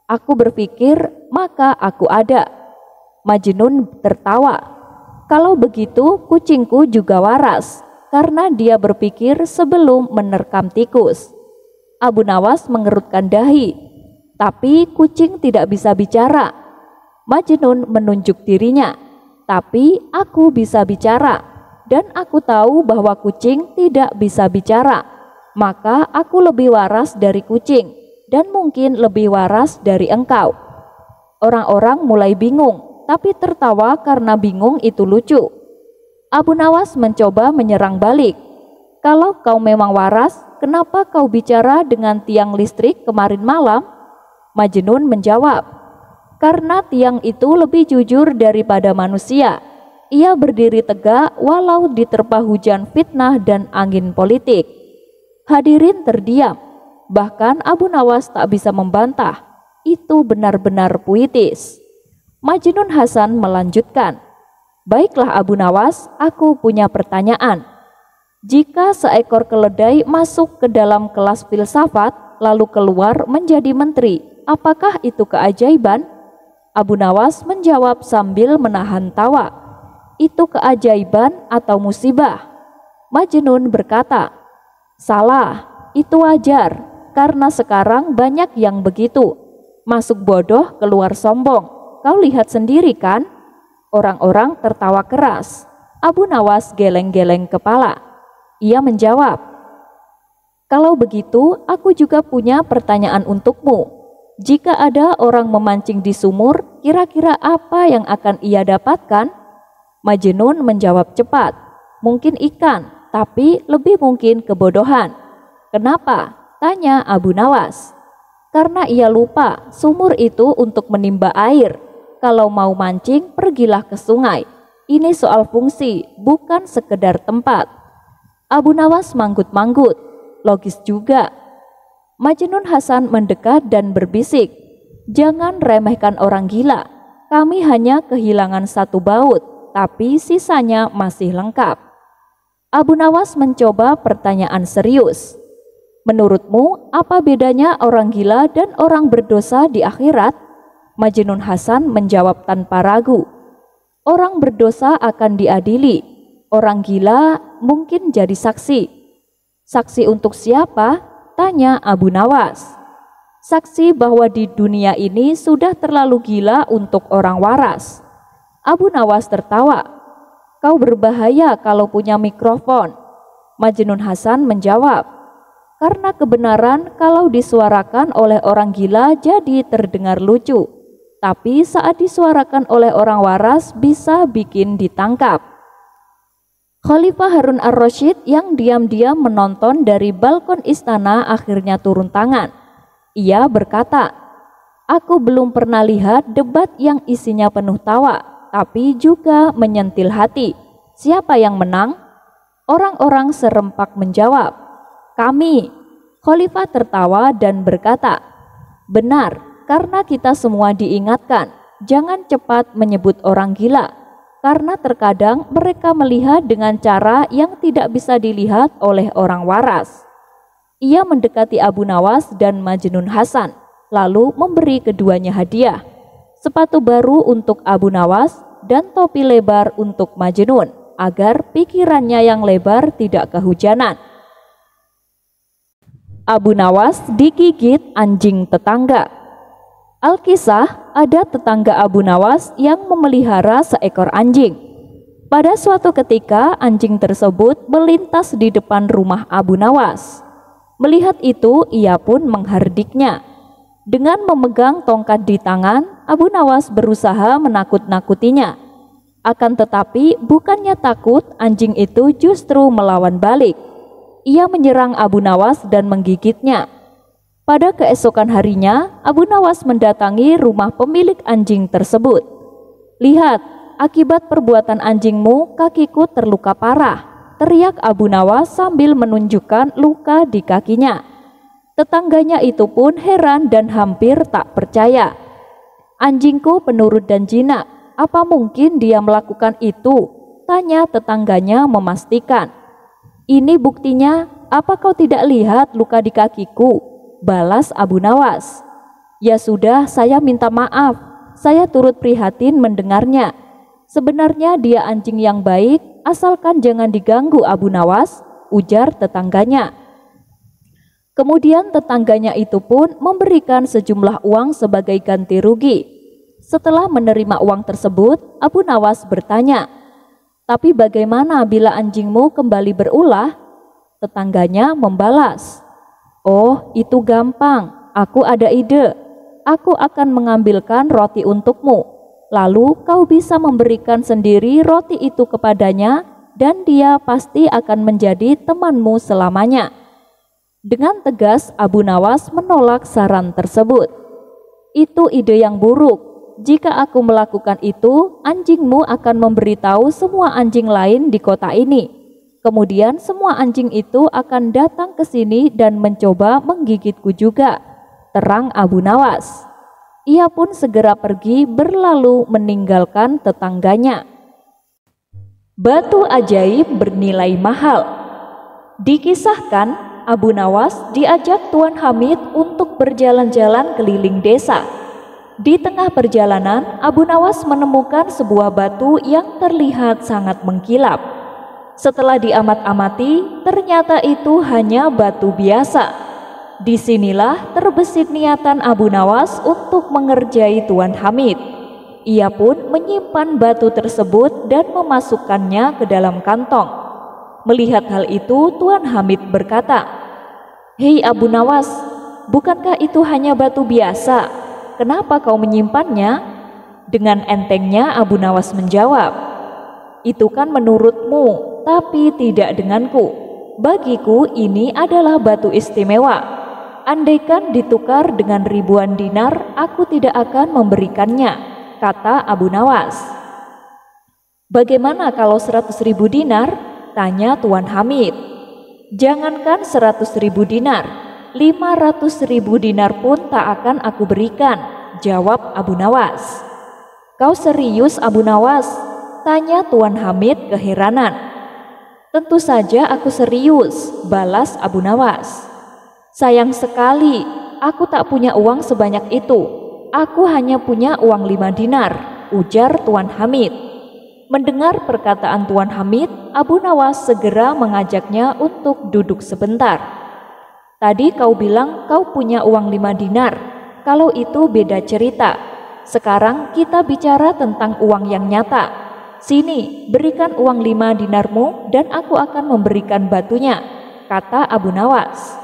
"Aku berpikir, maka aku ada." Majnun tertawa. "Kalau begitu kucingku juga waras, karena dia berpikir sebelum menerkam tikus." Abu Nawas mengerutkan dahi. "Tapi kucing tidak bisa bicara." Majnun menunjuk dirinya. "Tapi aku bisa bicara, dan aku tahu bahwa kucing tidak bisa bicara. Maka aku lebih waras dari kucing, dan mungkin lebih waras dari engkau." Orang-orang mulai bingung, tapi tertawa karena bingung itu lucu. Abu Nawas mencoba menyerang balik. "Kalau kau memang waras, kenapa kau bicara dengan tiang listrik kemarin malam?" Majnun menjawab, "Karena tiang itu lebih jujur daripada manusia. Ia berdiri tegak walau diterpa hujan fitnah dan angin politik." Hadirin terdiam. Bahkan Abu Nawas tak bisa membantah. Itu benar-benar puitis. Majnun Hasan melanjutkan, "Baiklah Abu Nawas, aku punya pertanyaan. Jika seekor keledai masuk ke dalam kelas filsafat lalu keluar menjadi menteri, apakah itu keajaiban?" Abu Nawas menjawab sambil menahan tawa, "Itu keajaiban atau musibah?" Majnun berkata, "Salah, itu wajar, karena sekarang banyak yang begitu. Masuk bodoh, keluar sombong. Kau lihat sendiri kan?" Orang-orang tertawa keras. Abu Nawas geleng-geleng kepala. Ia menjawab, "Kalau begitu, aku juga punya pertanyaan untukmu. Jika ada orang memancing di sumur, kira-kira apa yang akan ia dapatkan?" Majnun menjawab cepat, "Mungkin ikan, tapi lebih mungkin kebodohan." "Kenapa?" tanya Abu Nawas. "Karena ia lupa sumur itu untuk menimba air. Kalau mau mancing, pergilah ke sungai. Ini soal fungsi, bukan sekedar tempat." Abu Nawas manggut-manggut. Logis juga. Majnun Hasan mendekat dan berbisik, "Jangan remehkan orang gila. Kami hanya kehilangan satu baut, tapi sisanya masih lengkap." Abu Nawas mencoba pertanyaan serius. "Menurutmu apa bedanya orang gila dan orang berdosa di akhirat?" Majnun Hasan menjawab tanpa ragu, "Orang berdosa akan diadili. Orang gila mungkin jadi saksi." "Saksi untuk siapa?" tanya Abu Nawas. "Saksi bahwa di dunia ini sudah terlalu gila untuk orang waras." Abu Nawas tertawa. "Kau berbahaya kalau punya mikrofon." Majnun Hasan menjawab, "Karena kebenaran kalau disuarakan oleh orang gila jadi terdengar lucu, tapi saat disuarakan oleh orang waras bisa bikin ditangkap." Khalifah Harun ar-Rasyid yang diam-diam menonton dari balkon istana akhirnya turun tangan. Ia berkata, Aku belum pernah lihat debat yang isinya penuh tawa, tapi juga menyentil hati. Siapa yang menang? Orang-orang serempak menjawab, kami. Khalifah tertawa dan berkata, benar, karena kita semua diingatkan, jangan cepat menyebut orang gila, karena terkadang mereka melihat dengan cara yang tidak bisa dilihat oleh orang waras. Ia mendekati Abu Nawas dan Majnun Hasan, lalu memberi keduanya hadiah, sepatu baru untuk Abu Nawas dan topi lebar untuk Majnun, agar pikirannya yang lebar tidak kehujanan. Abu Nawas digigit anjing tetangga. Alkisah, ada tetangga Abu Nawas yang memelihara seekor anjing. Pada suatu ketika anjing tersebut melintas di depan rumah Abu Nawas. Melihat itu ia pun menghardiknya. Dengan memegang tongkat di tangan, Abu Nawas berusaha menakut-nakutinya. Akan tetapi bukannya takut, anjing itu justru melawan balik. Ia menyerang Abu Nawas dan menggigitnya. Pada keesokan harinya, Abu Nawas mendatangi rumah pemilik anjing tersebut. Lihat, akibat perbuatan anjingmu kakiku terluka parah, teriak Abu Nawas sambil menunjukkan luka di kakinya. Tetangganya itu pun heran dan hampir tak percaya. Anjingku penurut dan jinak, apa mungkin dia melakukan itu? Tanya tetangganya memastikan. Ini buktinya, apa kau tidak lihat luka di kakiku? Balas Abu Nawas. Ya sudah, saya minta maaf. Saya turut prihatin mendengarnya. Sebenarnya dia anjing yang baik, asalkan jangan diganggu Abu Nawas, ujar tetangganya. Kemudian tetangganya itu pun memberikan sejumlah uang sebagai ganti rugi. Setelah menerima uang tersebut, Abu Nawas bertanya, tapi bagaimana bila anjingmu kembali berulah? Tetangganya membalas, oh itu gampang, aku ada ide. Aku akan mengambilkan roti untukmu. Lalu kau bisa memberikan sendiri roti itu kepadanya dan dia pasti akan menjadi temanmu selamanya. Dengan tegas Abu Nawas menolak saran tersebut. Itu ide yang buruk. Jika aku melakukan itu, anjingmu akan memberitahu semua anjing lain di kota ini. Kemudian semua anjing itu akan datang ke sini dan mencoba menggigitku juga, terang Abu Nawas. Ia pun segera pergi berlalu meninggalkan tetangganya. Batu ajaib bernilai mahal. Dikisahkan Abu Nawas diajak Tuan Hamid untuk berjalan-jalan keliling desa. Di tengah perjalanan, Abu Nawas menemukan sebuah batu yang terlihat sangat mengkilap. Setelah diamat-amati, ternyata itu hanya batu biasa. Disinilah terbesit niatan Abu Nawas untuk mengerjai Tuan Hamid. Ia pun menyimpan batu tersebut dan memasukkannya ke dalam kantong. Melihat hal itu, Tuan Hamid berkata, hei Abu Nawas, bukankah itu hanya batu biasa? Kenapa kau menyimpannya? Dengan entengnya Abu Nawas menjawab, itu kan menurutmu, tapi tidak denganku. Bagiku ini adalah batu istimewa. Andaikan ditukar dengan ribuan dinar, aku tidak akan memberikannya, kata Abu Nawas. Bagaimana kalau 100.000 dinar? Tanya Tuan Hamid. Jangankan 100.000 dinar, 500.000 dinar pun tak akan aku berikan, jawab Abu Nawas. Kau serius Abu Nawas? Tanya Tuan Hamid keheranan. Tentu saja aku serius, balas Abu Nawas. Sayang sekali, aku tak punya uang sebanyak itu. Aku hanya punya uang 5 dinar, ujar Tuan Hamid. Mendengar perkataan Tuan Hamid, Abu Nawas segera mengajaknya untuk duduk sebentar. Tadi kau bilang kau punya uang 5 dinar. Kalau itu beda cerita. Sekarang kita bicara tentang uang yang nyata. Sini, berikan uang 5 dinarmu dan aku akan memberikan batunya, kata Abu Nawas.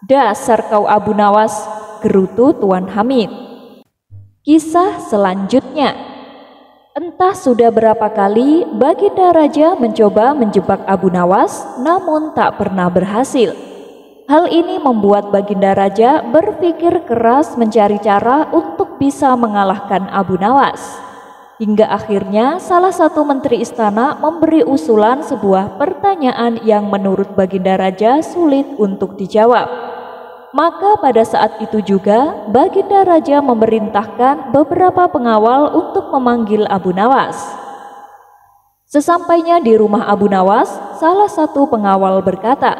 Dasar kau Abu Nawas, gerutu Tuan Hamid. Kisah selanjutnya. Entah sudah berapa kali Baginda Raja mencoba menjebak Abu Nawas, namun tak pernah berhasil. Hal ini membuat Baginda Raja berpikir keras mencari cara untuk bisa mengalahkan Abu Nawas. Hingga akhirnya salah satu menteri istana memberi usulan sebuah pertanyaan yang menurut Baginda Raja sulit untuk dijawab. Maka pada saat itu juga Baginda Raja memerintahkan beberapa pengawal untuk memanggil Abu Nawas. Sesampainya di rumah Abu Nawas, salah satu pengawal berkata,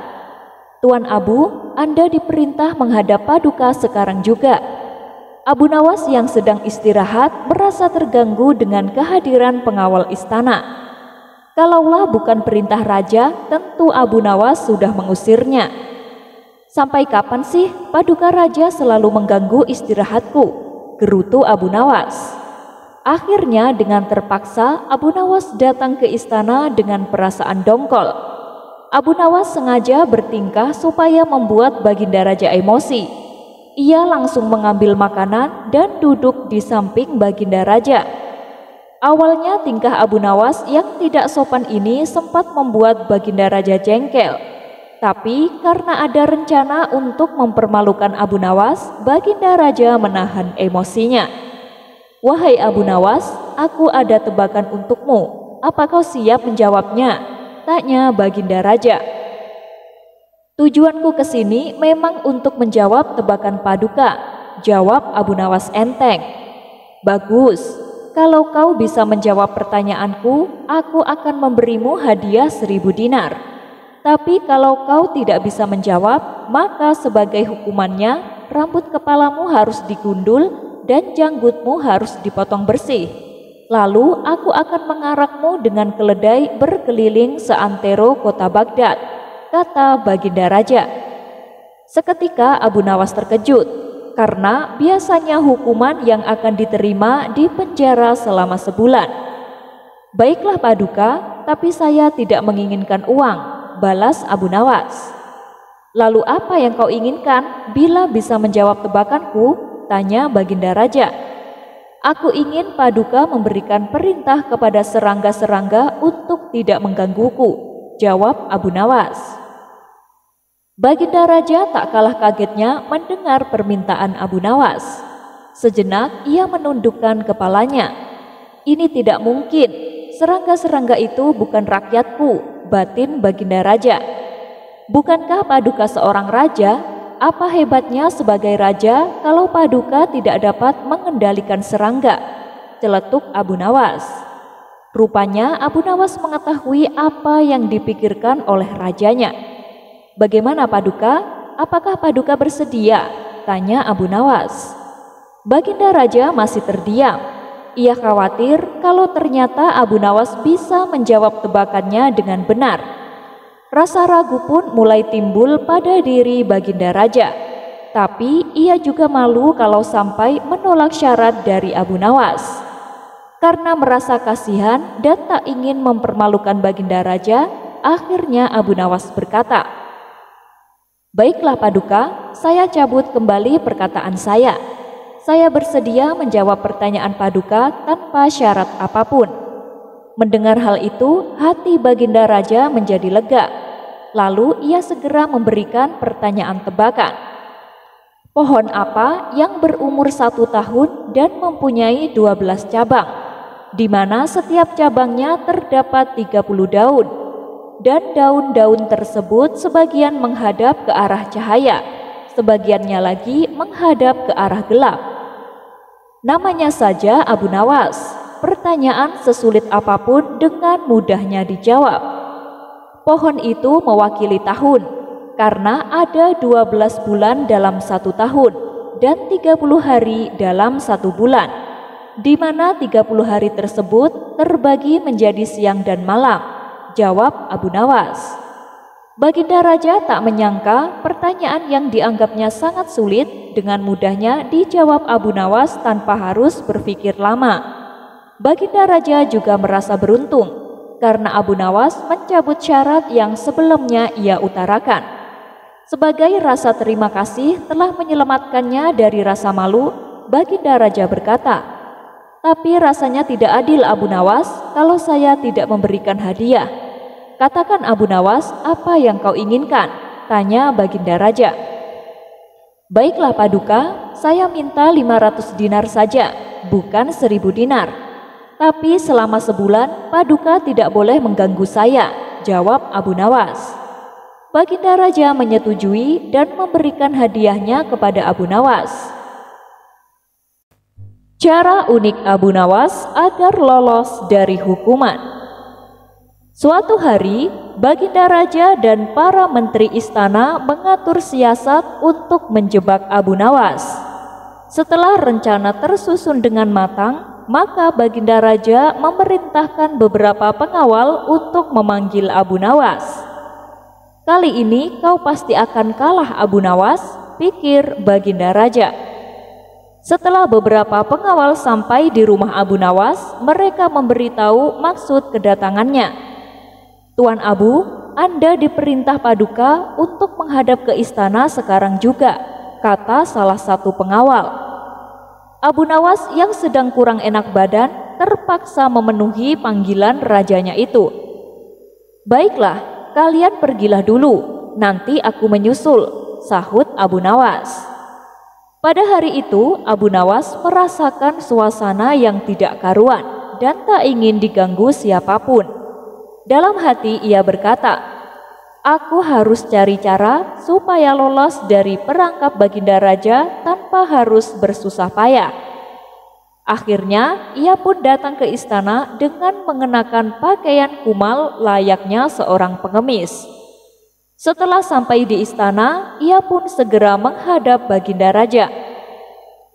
"Tuan Abu, Anda diperintah menghadap Paduka sekarang juga." Abu Nawas yang sedang istirahat merasa terganggu dengan kehadiran pengawal istana. Kalaulah bukan perintah raja, tentu Abu Nawas sudah mengusirnya. "Sampai kapan sih Paduka Raja selalu mengganggu istirahatku?" gerutu Abu Nawas. Akhirnya dengan terpaksa Abu Nawas datang ke istana dengan perasaan dongkol. Abu Nawas sengaja bertingkah supaya membuat Baginda Raja emosi. Ia langsung mengambil makanan dan duduk di samping Baginda Raja. Awalnya tingkah Abu Nawas yang tidak sopan ini sempat membuat Baginda Raja jengkel. Tapi karena ada rencana untuk mempermalukan Abu Nawas, Baginda Raja menahan emosinya. "Wahai Abu Nawas, aku ada tebakan untukmu. Apa kau siap menjawabnya?" tanya Baginda Raja. "Tujuanku ke sini memang untuk menjawab tebakan Paduka," jawab Abu Nawas enteng. "Bagus, kalau kau bisa menjawab pertanyaanku, aku akan memberimu hadiah 1000 dinar. Tapi kalau kau tidak bisa menjawab, maka sebagai hukumannya, rambut kepalamu harus digundul dan janggutmu harus dipotong bersih. Lalu aku akan mengarakmu dengan keledai berkeliling seantero kota Baghdad," kata Baginda Raja. Seketika Abu Nawas terkejut, karena biasanya hukuman yang akan diterima di penjara selama sebulan. "Baiklah Paduka, tapi saya tidak menginginkan uang," balas Abu Nawas. "Lalu apa yang kau inginkan bila bisa menjawab tebakanku?" tanya Baginda Raja. "Aku ingin Paduka memberikan perintah kepada serangga-serangga untuk tidak menggangguku," jawab Abu Nawas. Baginda Raja tak kalah kagetnya mendengar permintaan Abu Nawas. Sejenak ia menundukkan kepalanya. "Ini tidak mungkin, serangga-serangga itu bukan rakyatku," batin Baginda Raja. "Bukankah Paduka seorang raja? Apa hebatnya sebagai raja kalau Paduka tidak dapat mengendalikan serangga?" celetuk Abu Nawas. Rupanya Abu Nawas mengetahui apa yang dipikirkan oleh rajanya. "Bagaimana Paduka? Apakah Paduka bersedia?" tanya Abu Nawas. Baginda Raja masih terdiam. Ia khawatir kalau ternyata Abu Nawas bisa menjawab tebakannya dengan benar. Rasa ragu pun mulai timbul pada diri Baginda Raja. Tapi ia juga malu kalau sampai menolak syarat dari Abu Nawas. Karena merasa kasihan dan tak ingin mempermalukan Baginda Raja, akhirnya Abu Nawas berkata, "Baiklah Paduka, saya cabut kembali perkataan saya. Saya bersedia menjawab pertanyaan Paduka tanpa syarat apapun." Mendengar hal itu, hati Baginda Raja menjadi lega. Lalu ia segera memberikan pertanyaan tebakan. "Pohon apa yang berumur 1 tahun dan mempunyai 12 cabang, di mana setiap cabangnya terdapat 30 daun, dan daun-daun tersebut sebagian menghadap ke arah cahaya, sebagiannya lagi menghadap ke arah gelap?" Namanya saja Abu Nawas, pertanyaan sesulit apapun dengan mudahnya dijawab. Pohon itu mewakili tahun, karena ada 12 bulan dalam 1 tahun dan 30 hari dalam 1 bulan, di mana 30 hari tersebut terbagi menjadi siang dan malam, jawab Abu Nawas. Baginda Raja tak menyangka pertanyaan yang dianggapnya sangat sulit dengan mudahnya dijawab Abu Nawas tanpa harus berpikir lama. Baginda Raja juga merasa beruntung karena Abu Nawas mencabut syarat yang sebelumnya ia utarakan. Sebagai rasa terima kasih telah menyelamatkannya dari rasa malu, Baginda Raja berkata, "Tapi rasanya tidak adil Abu Nawas kalau saya tidak memberikan hadiah. Katakan Abu Nawas apa yang kau inginkan." Tanya Baginda Raja. Baiklah Paduka, saya minta 500 dinar saja, bukan 1000 dinar. Tapi selama sebulan Paduka tidak boleh mengganggu saya, jawab Abu Nawas. Baginda Raja menyetujui dan memberikan hadiahnya kepada Abu Nawas. Cara unik Abu Nawas agar lolos dari hukuman. Suatu hari, Baginda Raja dan para menteri istana mengatur siasat untuk menjebak Abu Nawas. Setelah rencana tersusun dengan matang, maka Baginda Raja memerintahkan beberapa pengawal untuk memanggil Abu Nawas. Kali ini kau pasti akan kalah Abu Nawas, pikir Baginda Raja. Setelah beberapa pengawal sampai di rumah Abu Nawas, mereka memberitahu maksud kedatangannya. Tuan Abu, Anda diperintah Paduka untuk menghadap ke istana sekarang juga, kata salah satu pengawal. Abu Nawas yang sedang kurang enak badan terpaksa memenuhi panggilan rajanya itu. Baiklah, kalian pergilah dulu, nanti aku menyusul, sahut Abu Nawas. Pada hari itu, Abu Nawas merasakan suasana yang tidak karuan dan tak ingin diganggu siapapun. Dalam hati ia berkata, aku harus cari cara supaya lolos dari perangkap Baginda Raja tanpa harus bersusah payah. Akhirnya ia pun datang ke istana dengan mengenakan pakaian kumal layaknya seorang pengemis. Setelah sampai di istana, ia pun segera menghadap Baginda Raja.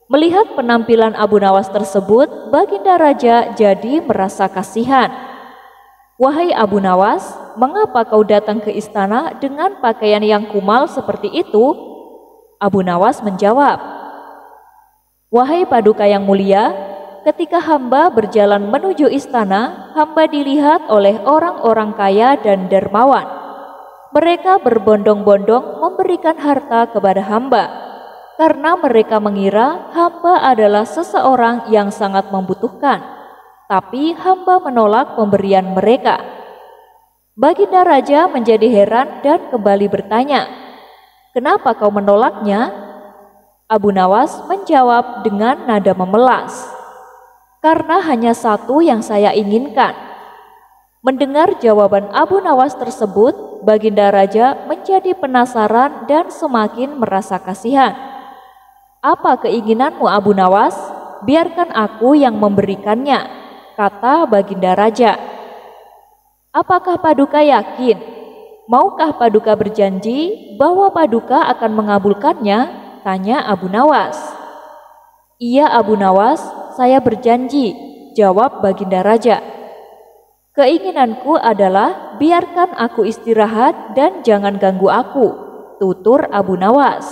Melihat penampilan Abu Nawas tersebut, Baginda Raja jadi merasa kasihan. Wahai Abu Nawas, mengapa kau datang ke istana dengan pakaian yang kumal seperti itu? Abu Nawas menjawab, wahai Paduka yang mulia, ketika hamba berjalan menuju istana, hamba dilihat oleh orang-orang kaya dan dermawan. Mereka berbondong-bondong memberikan harta kepada hamba, karena mereka mengira hamba adalah seseorang yang sangat membutuhkan. Tapi hamba menolak pemberian mereka. Baginda Raja menjadi heran dan kembali bertanya, kenapa kau menolaknya? Abu Nawas menjawab dengan nada memelas, karena hanya satu yang saya inginkan. Mendengar jawaban Abu Nawas tersebut, Baginda Raja menjadi penasaran dan semakin merasa kasihan. Apa keinginanmu Abu Nawas? Biarkan aku yang memberikannya, kata Baginda Raja. Apakah Paduka yakin? Maukah Paduka berjanji bahwa Paduka akan mengabulkannya? Tanya Abu Nawas. Iya Abu Nawas, saya berjanji, jawab Baginda Raja. Keinginanku adalah biarkan aku istirahat dan jangan ganggu aku, tutur Abu Nawas.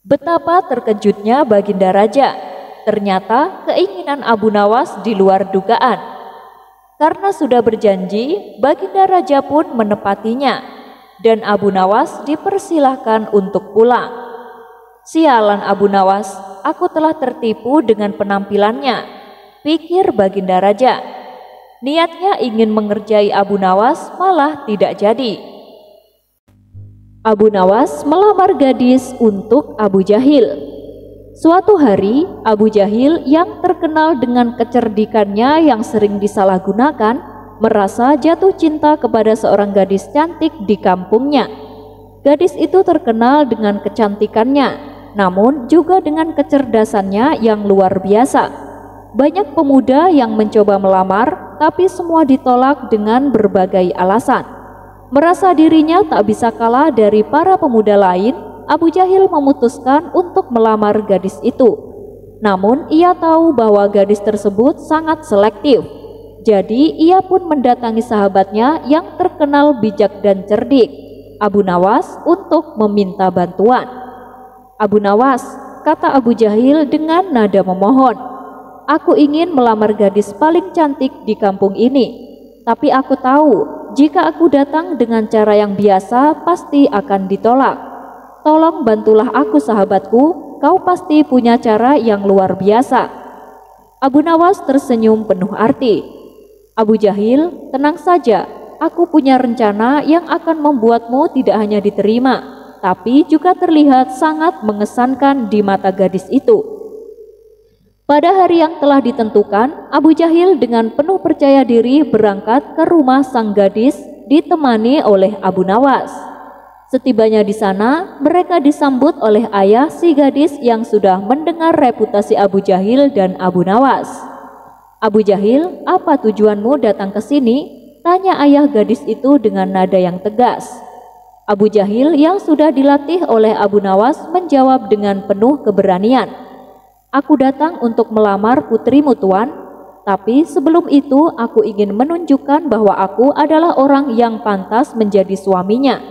Betapa terkejutnya Baginda Raja. Ternyata keinginan Abu Nawas di luar dugaan. Karena sudah berjanji, Baginda Raja pun menepatinya, dan Abu Nawas dipersilahkan untuk pulang. Sialan Abu Nawas, aku telah tertipu dengan penampilannya, pikir Baginda Raja. Niatnya ingin mengerjai Abu Nawas, malah tidak jadi. Abu Nawas melamar gadis untuk Abu Jahil. Suatu hari, Abu Jahil yang terkenal dengan kecerdikannya yang sering disalahgunakan, merasa jatuh cinta kepada seorang gadis cantik di kampungnya. Gadis itu terkenal dengan kecantikannya, namun juga dengan kecerdasannya yang luar biasa. Banyak pemuda yang mencoba melamar, tapi semua ditolak dengan berbagai alasan. Merasa dirinya tak bisa kalah dari para pemuda lain, Abu Jahil memutuskan untuk melamar gadis itu. Namun ia tahu bahwa gadis tersebut sangat selektif. Jadi ia pun mendatangi sahabatnya yang terkenal bijak dan cerdik, Abu Nawas, untuk meminta bantuan. Abu Nawas, kata Abu Jahil dengan nada memohon, aku ingin melamar gadis paling cantik di kampung ini. Tapi aku tahu jika aku datang dengan cara yang biasa pasti akan ditolak. Tolong bantulah aku sahabatku, kau pasti punya cara yang luar biasa. Abu Nawas tersenyum penuh arti. Abu Jahil, tenang saja, aku punya rencana yang akan membuatmu tidak hanya diterima, tapi juga terlihat sangat mengesankan di mata gadis itu." Pada hari yang telah ditentukan, Abu Jahil dengan penuh percaya diri berangkat ke rumah sang gadis ditemani oleh Abu Nawas. Setibanya di sana, mereka disambut oleh ayah si gadis yang sudah mendengar reputasi Abu Jahil dan Abu Nawas. "Abu Jahil, apa tujuanmu datang ke sini?" tanya ayah gadis itu dengan nada yang tegas. Abu Jahil yang sudah dilatih oleh Abu Nawas menjawab dengan penuh keberanian, "Aku datang untuk melamar putrimu, Tuan. Tapi sebelum itu aku ingin menunjukkan bahwa aku adalah orang yang pantas menjadi suaminya."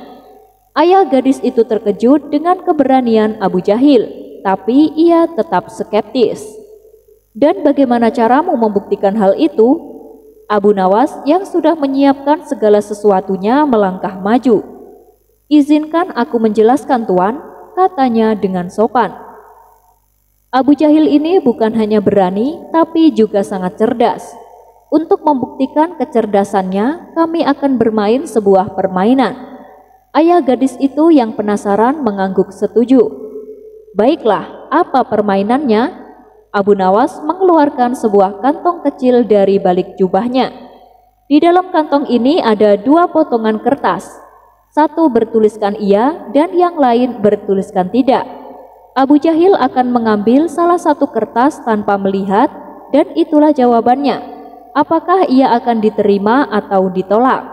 Ayah gadis itu terkejut dengan keberanian Abu Jahil, tapi ia tetap skeptis. "Dan bagaimana caramu membuktikan hal itu?" Abu Nawas yang sudah menyiapkan segala sesuatunya melangkah maju. "Izinkan aku menjelaskan, Tuan," katanya dengan sopan. Abu Jahil ini bukan hanya berani, tapi juga sangat cerdas. Untuk membuktikan kecerdasannya, kami akan bermain sebuah permainan. Ayah gadis itu yang penasaran mengangguk setuju. "Baiklah, apa permainannya?" Abu Nawas mengeluarkan sebuah kantong kecil dari balik jubahnya. Di dalam kantong ini ada 2 potongan kertas. Satu bertuliskan iya dan yang lain bertuliskan tidak. Abu Jahil akan mengambil salah satu kertas tanpa melihat, dan itulah jawabannya. Apakah ia akan diterima atau ditolak?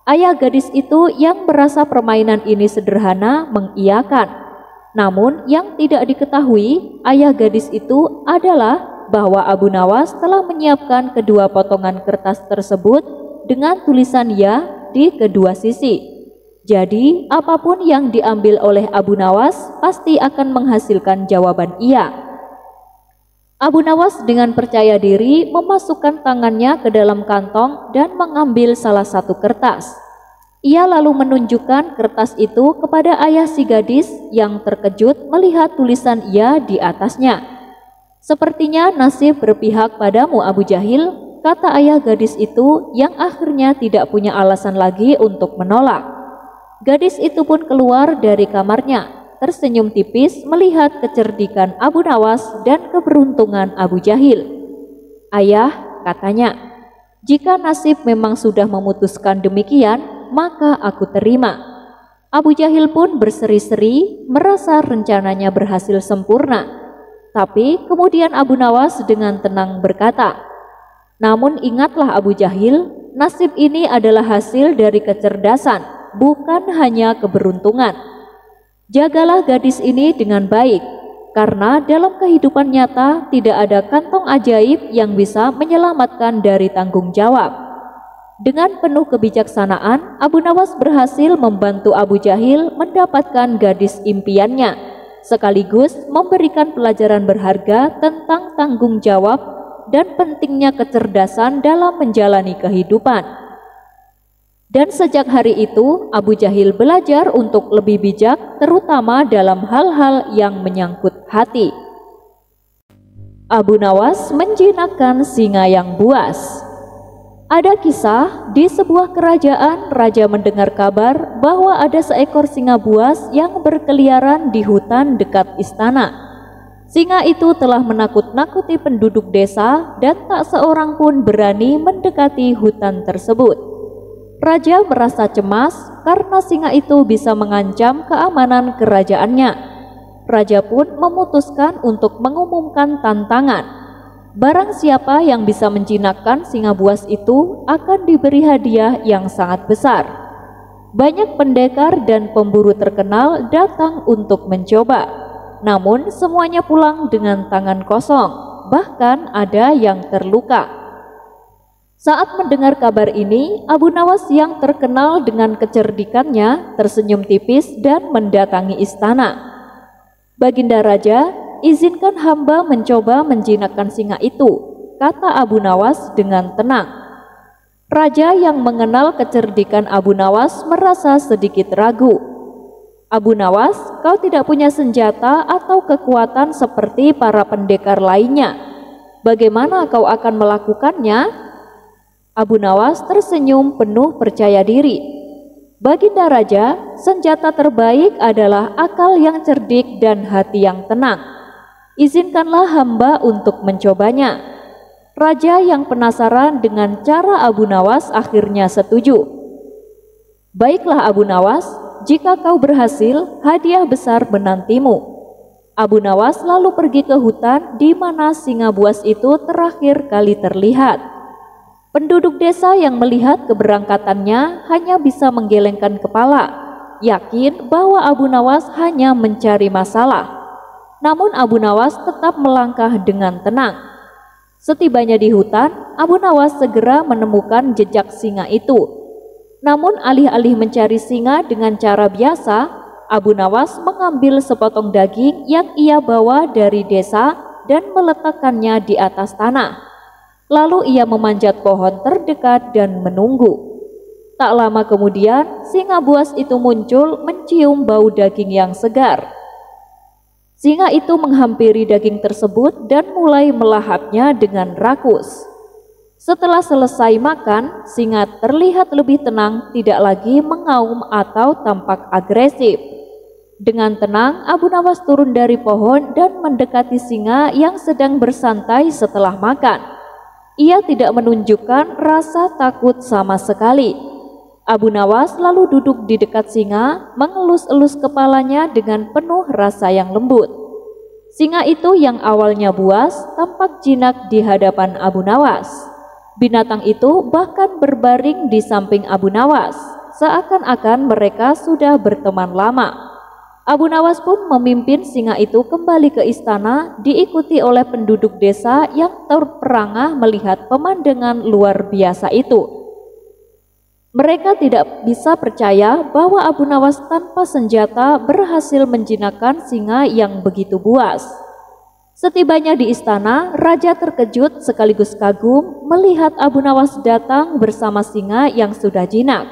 Ayah gadis itu yang merasa permainan ini sederhana mengiyakan. Namun yang tidak diketahui ayah gadis itu adalah bahwa Abu Nawas telah menyiapkan kedua potongan kertas tersebut dengan tulisan ya di kedua sisi. Jadi apapun yang diambil oleh Abu Nawas pasti akan menghasilkan jawaban iya. Abu Nawas dengan percaya diri memasukkan tangannya ke dalam kantong dan mengambil salah satu kertas. Ia lalu menunjukkan kertas itu kepada ayah si gadis yang terkejut melihat tulisan "ya" di atasnya. "Sepertinya nasib berpihak padamu, Abu Jahil," kata ayah gadis itu yang akhirnya tidak punya alasan lagi untuk menolak. Gadis itu pun keluar dari kamarnya, tersenyum tipis melihat kecerdikan Abu Nawas dan keberuntungan Abu Jahil. "Ayah," katanya, "jika nasib memang sudah memutuskan demikian, maka aku terima." Abu Jahil pun berseri-seri merasa rencananya berhasil sempurna. Tapi kemudian Abu Nawas dengan tenang berkata, "Namun ingatlah Abu Jahil, nasib ini adalah hasil dari kecerdasan, bukan hanya keberuntungan. Jagalah gadis ini dengan baik, karena dalam kehidupan nyata tidak ada kantong ajaib yang bisa menyelamatkan dari tanggung jawab." Dengan penuh kebijaksanaan, Abu Nawas berhasil membantu Abu Jahil mendapatkan gadis impiannya, sekaligus memberikan pelajaran berharga tentang tanggung jawab dan pentingnya kecerdasan dalam menjalani kehidupan. Dan sejak hari itu, Abu Jahil belajar untuk lebih bijak, terutama dalam hal-hal yang menyangkut hati. Abu Nawas menjinakkan singa yang buas. Ada kisah di sebuah kerajaan, raja mendengar kabar bahwa ada seekor singa buas yang berkeliaran di hutan dekat istana. Singa itu telah menakut-nakuti penduduk desa dan tak seorang pun berani mendekati hutan tersebut. Raja merasa cemas karena singa itu bisa mengancam keamanan kerajaannya. Raja pun memutuskan untuk mengumumkan tantangan. Barang siapa yang bisa menjinakkan singa buas itu akan diberi hadiah yang sangat besar. Banyak pendekar dan pemburu terkenal datang untuk mencoba. Namun semuanya pulang dengan tangan kosong, bahkan ada yang terluka. Saat mendengar kabar ini, Abu Nawas yang terkenal dengan kecerdikannya tersenyum tipis dan mendatangi istana. "Baginda Raja, izinkan hamba mencoba menjinakkan singa itu," kata Abu Nawas dengan tenang. Raja yang mengenal kecerdikan Abu Nawas merasa sedikit ragu. "Abu Nawas, kau tidak punya senjata atau kekuatan seperti para pendekar lainnya. Bagaimana kau akan melakukannya?" Abu Nawas tersenyum penuh percaya diri. Baginda Raja, senjata terbaik adalah akal yang cerdik dan hati yang tenang. Izinkanlah hamba untuk mencobanya. Raja yang penasaran dengan cara Abu Nawas akhirnya setuju. Baiklah Abu Nawas, jika kau berhasil, hadiah besar menantimu. Abu Nawas lalu pergi ke hutan di mana singa buas itu terakhir kali terlihat. Penduduk desa yang melihat keberangkatannya hanya bisa menggelengkan kepala, yakin bahwa Abu Nawas hanya mencari masalah. Namun Abu Nawas tetap melangkah dengan tenang. Setibanya di hutan, Abu Nawas segera menemukan jejak singa itu. Namun alih-alih mencari singa dengan cara biasa, Abu Nawas mengambil sepotong daging yang ia bawa dari desa dan meletakkannya di atas tanah. Lalu ia memanjat pohon terdekat dan menunggu. Tak lama kemudian, singa buas itu muncul mencium bau daging yang segar. Singa itu menghampiri daging tersebut dan mulai melahapnya dengan rakus. Setelah selesai makan, singa terlihat lebih tenang, tidak lagi mengaum atau tampak agresif. Dengan tenang, Abu Nawas turun dari pohon dan mendekati singa yang sedang bersantai setelah makan. Ia tidak menunjukkan rasa takut sama sekali. Abu Nawas lalu duduk di dekat singa, mengelus-elus kepalanya dengan penuh rasa yang lembut. Singa itu yang awalnya buas tampak jinak di hadapan Abu Nawas. Binatang itu bahkan berbaring di samping Abu Nawas, seakan-akan mereka sudah berteman lama. Abu Nawas pun memimpin singa itu kembali ke istana, diikuti oleh penduduk desa yang terperangah melihat pemandangan luar biasa itu. Mereka tidak bisa percaya bahwa Abu Nawas tanpa senjata berhasil menjinakkan singa yang begitu buas. Setibanya di istana, raja terkejut sekaligus kagum melihat Abu Nawas datang bersama singa yang sudah jinak.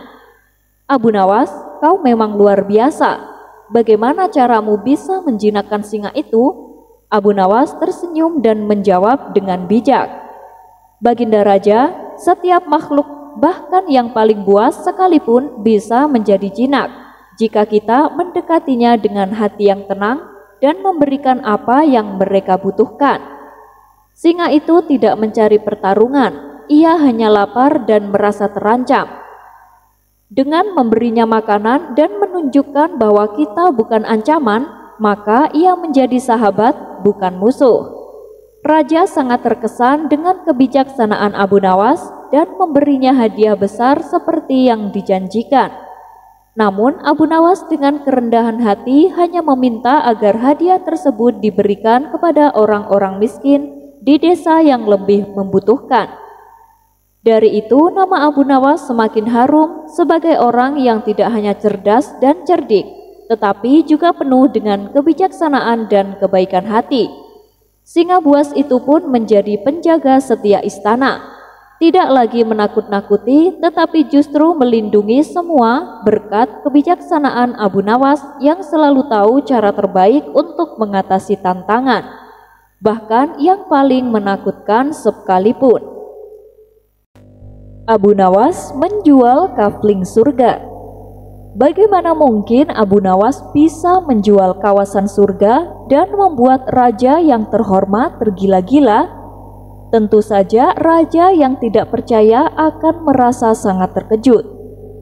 Abu Nawas, kau memang luar biasa. Bagaimana caramu bisa menjinakkan singa itu? Abu Nawas tersenyum dan menjawab dengan bijak. Baginda Raja, setiap makhluk bahkan yang paling buas sekalipun bisa menjadi jinak jika kita mendekatinya dengan hati yang tenang dan memberikan apa yang mereka butuhkan. Singa itu tidak mencari pertarungan, ia hanya lapar dan merasa terancam. Dengan memberinya makanan dan menunjukkan bahwa kita bukan ancaman, maka ia menjadi sahabat, bukan musuh. Raja sangat terkesan dengan kebijaksanaan Abu Nawas dan memberinya hadiah besar seperti yang dijanjikan. Namun Abu Nawas dengan kerendahan hati hanya meminta agar hadiah tersebut diberikan kepada orang-orang miskin di desa yang lebih membutuhkan. Dari itu nama Abu Nawas semakin harum sebagai orang yang tidak hanya cerdas dan cerdik, tetapi juga penuh dengan kebijaksanaan dan kebaikan hati. Singa buas itu pun menjadi penjaga setia istana, tidak lagi menakut-nakuti tetapi justru melindungi semua berkat kebijaksanaan Abu Nawas yang selalu tahu cara terbaik untuk mengatasi tantangan, bahkan yang paling menakutkan sekalipun. Abu Nawas menjual kafling surga. Bagaimana mungkin Abu Nawas bisa menjual kawasan surga dan membuat raja yang terhormat tergila-gila? Tentu saja raja yang tidak percaya akan merasa sangat terkejut,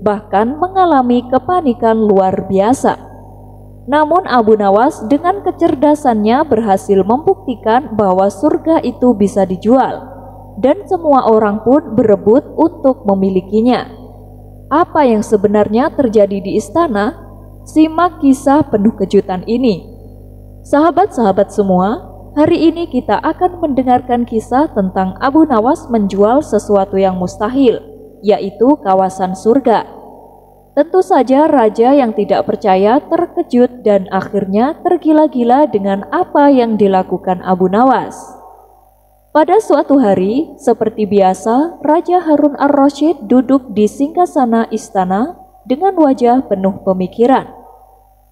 bahkan mengalami kepanikan luar biasa. Namun Abu Nawas dengan kecerdasannya berhasil membuktikan bahwa surga itu bisa dijual, dan semua orang pun berebut untuk memilikinya. Apa yang sebenarnya terjadi di istana? Simak kisah penuh kejutan ini. Sahabat-sahabat semua, hari ini kita akan mendengarkan kisah tentang Abu Nawas menjual sesuatu yang mustahil, yaitu kawasan surga. Tentu saja raja yang tidak percaya terkejut dan akhirnya tergila-gila dengan apa yang dilakukan Abu Nawas. Pada suatu hari, seperti biasa, Raja Harun ar-Rasyid duduk di singgasana istana dengan wajah penuh pemikiran.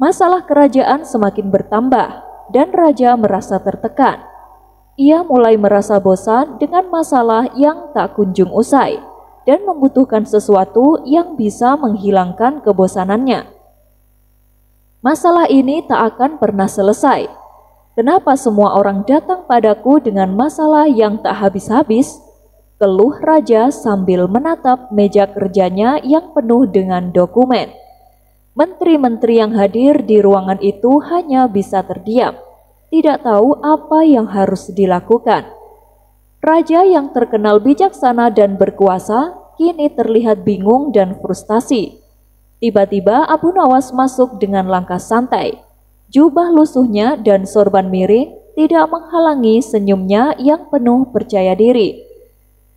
Masalah kerajaan semakin bertambah dan raja merasa tertekan. Ia mulai merasa bosan dengan masalah yang tak kunjung usai. dan membutuhkan sesuatu yang bisa menghilangkan kebosanannya. Masalah ini tak akan pernah selesai. Kenapa semua orang datang padaku dengan masalah yang tak habis-habis? Keluh raja sambil menatap meja kerjanya yang penuh dengan dokumen. Menteri-menteri yang hadir di ruangan itu hanya bisa terdiam, tidak tahu apa yang harus dilakukan. Raja yang terkenal bijaksana dan berkuasa kini terlihat bingung dan frustasi. Tiba-tiba Abu Nawas masuk dengan langkah santai. Jubah lusuhnya dan sorban miring tidak menghalangi senyumnya yang penuh percaya diri.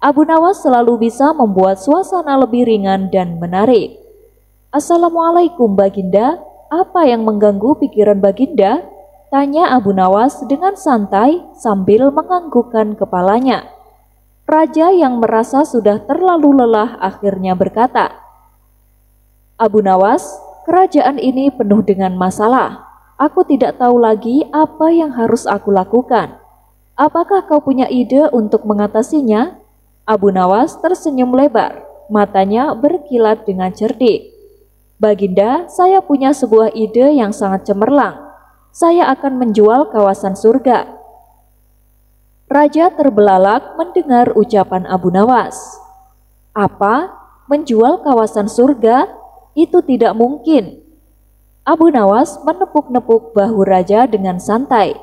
Abu Nawas selalu bisa membuat suasana lebih ringan dan menarik. "Assalamualaikum Baginda, apa yang mengganggu pikiran Baginda?" tanya Abu Nawas dengan santai sambil menganggukkan kepalanya. Raja yang merasa sudah terlalu lelah akhirnya berkata, "Abu Nawas, kerajaan ini penuh dengan masalah. Aku tidak tahu lagi apa yang harus aku lakukan. Apakah kau punya ide untuk mengatasinya?" Abu Nawas tersenyum lebar, matanya berkilat dengan cerdik. "Baginda, saya punya sebuah ide yang sangat cemerlang. Saya akan menjual kawasan surga." Raja terbelalak mendengar ucapan Abu Nawas. "Apa? Menjual kawasan surga? Itu tidak mungkin." Abu Nawas menepuk-nepuk bahu raja dengan santai.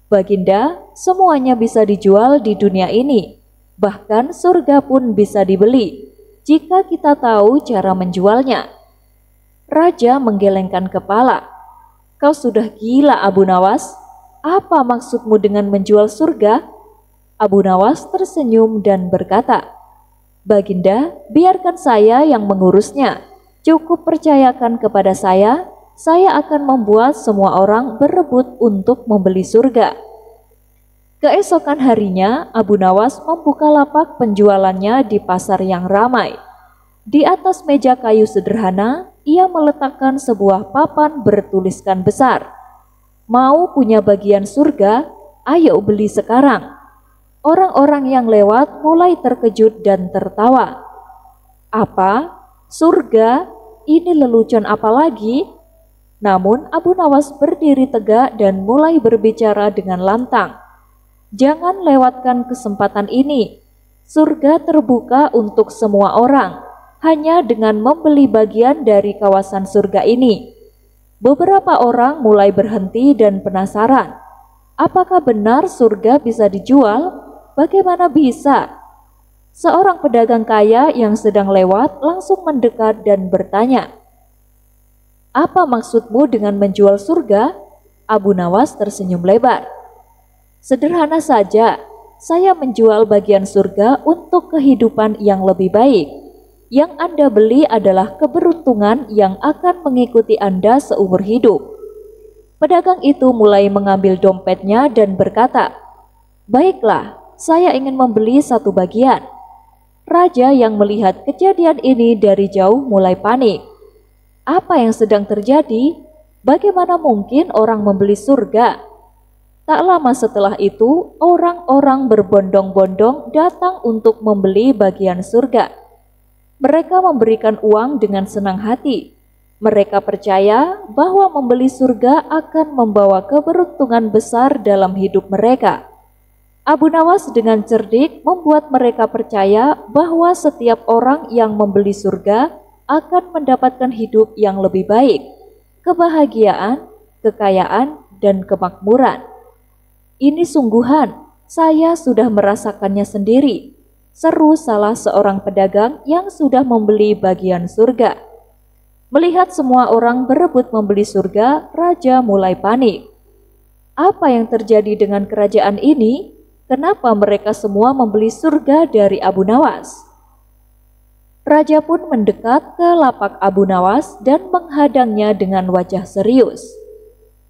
"Baginda, semuanya bisa dijual di dunia ini. Bahkan surga pun bisa dibeli, jika kita tahu cara menjualnya." Raja menggelengkan kepala. "Kau sudah gila, Abu Nawas. Apa maksudmu dengan menjual surga?" Abu Nawas tersenyum dan berkata, "Baginda, biarkan saya yang mengurusnya. Cukup percayakan kepada saya akan membuat semua orang berebut untuk membeli surga." Keesokan harinya, Abu Nawas membuka lapak penjualannya di pasar yang ramai. Di atas meja kayu sederhana, ia meletakkan sebuah papan bertuliskan besar, "Mau punya bagian surga? Ayo beli sekarang." Orang-orang yang lewat mulai terkejut dan tertawa. "Apa? Surga? Ini lelucon apa lagi?" Namun Abu Nawas berdiri tegak dan mulai berbicara dengan lantang. "Jangan lewatkan kesempatan ini. Surga terbuka untuk semua orang, hanya dengan membeli bagian dari kawasan surga ini." Beberapa orang mulai berhenti dan penasaran. Apakah benar surga bisa dijual? Bagaimana bisa? Seorang pedagang kaya yang sedang lewat langsung mendekat dan bertanya, "Apa maksudmu dengan menjual surga?" Abu Nawas tersenyum lebar. "Sederhana saja, saya menjual bagian surga untuk kehidupan yang lebih baik. Yang Anda beli adalah keberuntungan yang akan mengikuti Anda seumur hidup." Pedagang itu mulai mengambil dompetnya dan berkata, "Baiklah, saya ingin membeli satu bagian." Raja yang melihat kejadian ini dari jauh mulai panik. Apa yang sedang terjadi? Bagaimana mungkin orang membeli surga? Tak lama setelah itu, orang-orang berbondong-bondong datang untuk membeli bagian surga. Mereka memberikan uang dengan senang hati. Mereka percaya bahwa membeli surga akan membawa keberuntungan besar dalam hidup mereka. Abu Nawas dengan cerdik membuat mereka percaya bahwa setiap orang yang membeli surga akan mendapatkan hidup yang lebih baik, kebahagiaan, kekayaan, dan kemakmuran. "Ini sungguhan, saya sudah merasakannya sendiri," seru salah seorang pedagang yang sudah membeli bagian surga. Melihat semua orang berebut membeli surga, raja mulai panik. Apa yang terjadi dengan kerajaan ini? Kenapa mereka semua membeli surga dari Abu Nawas? Raja pun mendekat ke lapak Abu Nawas dan menghadangnya dengan wajah serius.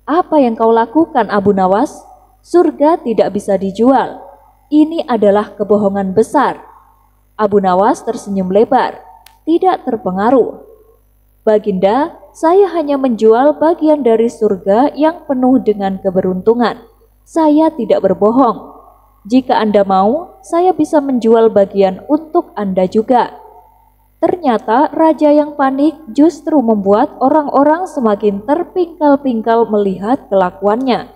"Apa yang kau lakukan, Abu Nawas? Surga tidak bisa dijual. Ini adalah kebohongan besar." Abu Nawas tersenyum lebar, tidak terpengaruh. "Baginda, saya hanya menjual bagian dari surga yang penuh dengan keberuntungan. Saya tidak berbohong. Jika Anda mau, saya bisa menjual bagian untuk Anda juga." Ternyata raja yang panik justru membuat orang-orang semakin terpingkal-pingkal melihat kelakuannya.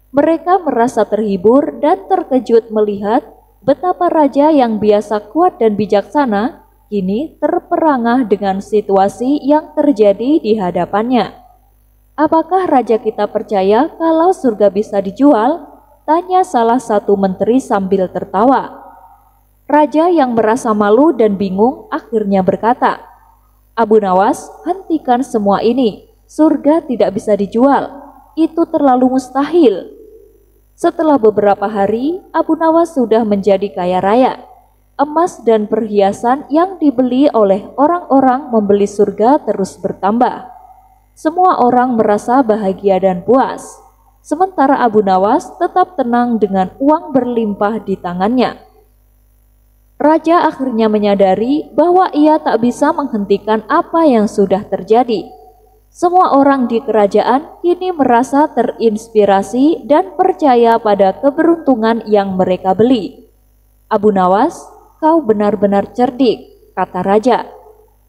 Mereka merasa terhibur dan terkejut melihat betapa raja yang biasa kuat dan bijaksana kini terperangah dengan situasi yang terjadi di hadapannya. "Apakah raja kita percaya kalau surga bisa dijual?" tanya salah satu menteri sambil tertawa. Raja yang merasa malu dan bingung akhirnya berkata, "Abu Nawas, hentikan semua ini. Surga tidak bisa dijual. Itu terlalu mustahil." Setelah beberapa hari, Abu Nawas sudah menjadi kaya raya. Emas dan perhiasan yang dibeli oleh orang-orang membeli surga terus bertambah. Semua orang merasa bahagia dan puas. Sementara Abu Nawas tetap tenang dengan uang berlimpah di tangannya. Raja akhirnya menyadari bahwa ia tak bisa menghentikan apa yang sudah terjadi. Semua orang di kerajaan kini merasa terinspirasi dan percaya pada keberuntungan yang mereka beli. "Abu Nawas, kau benar-benar cerdik," kata raja.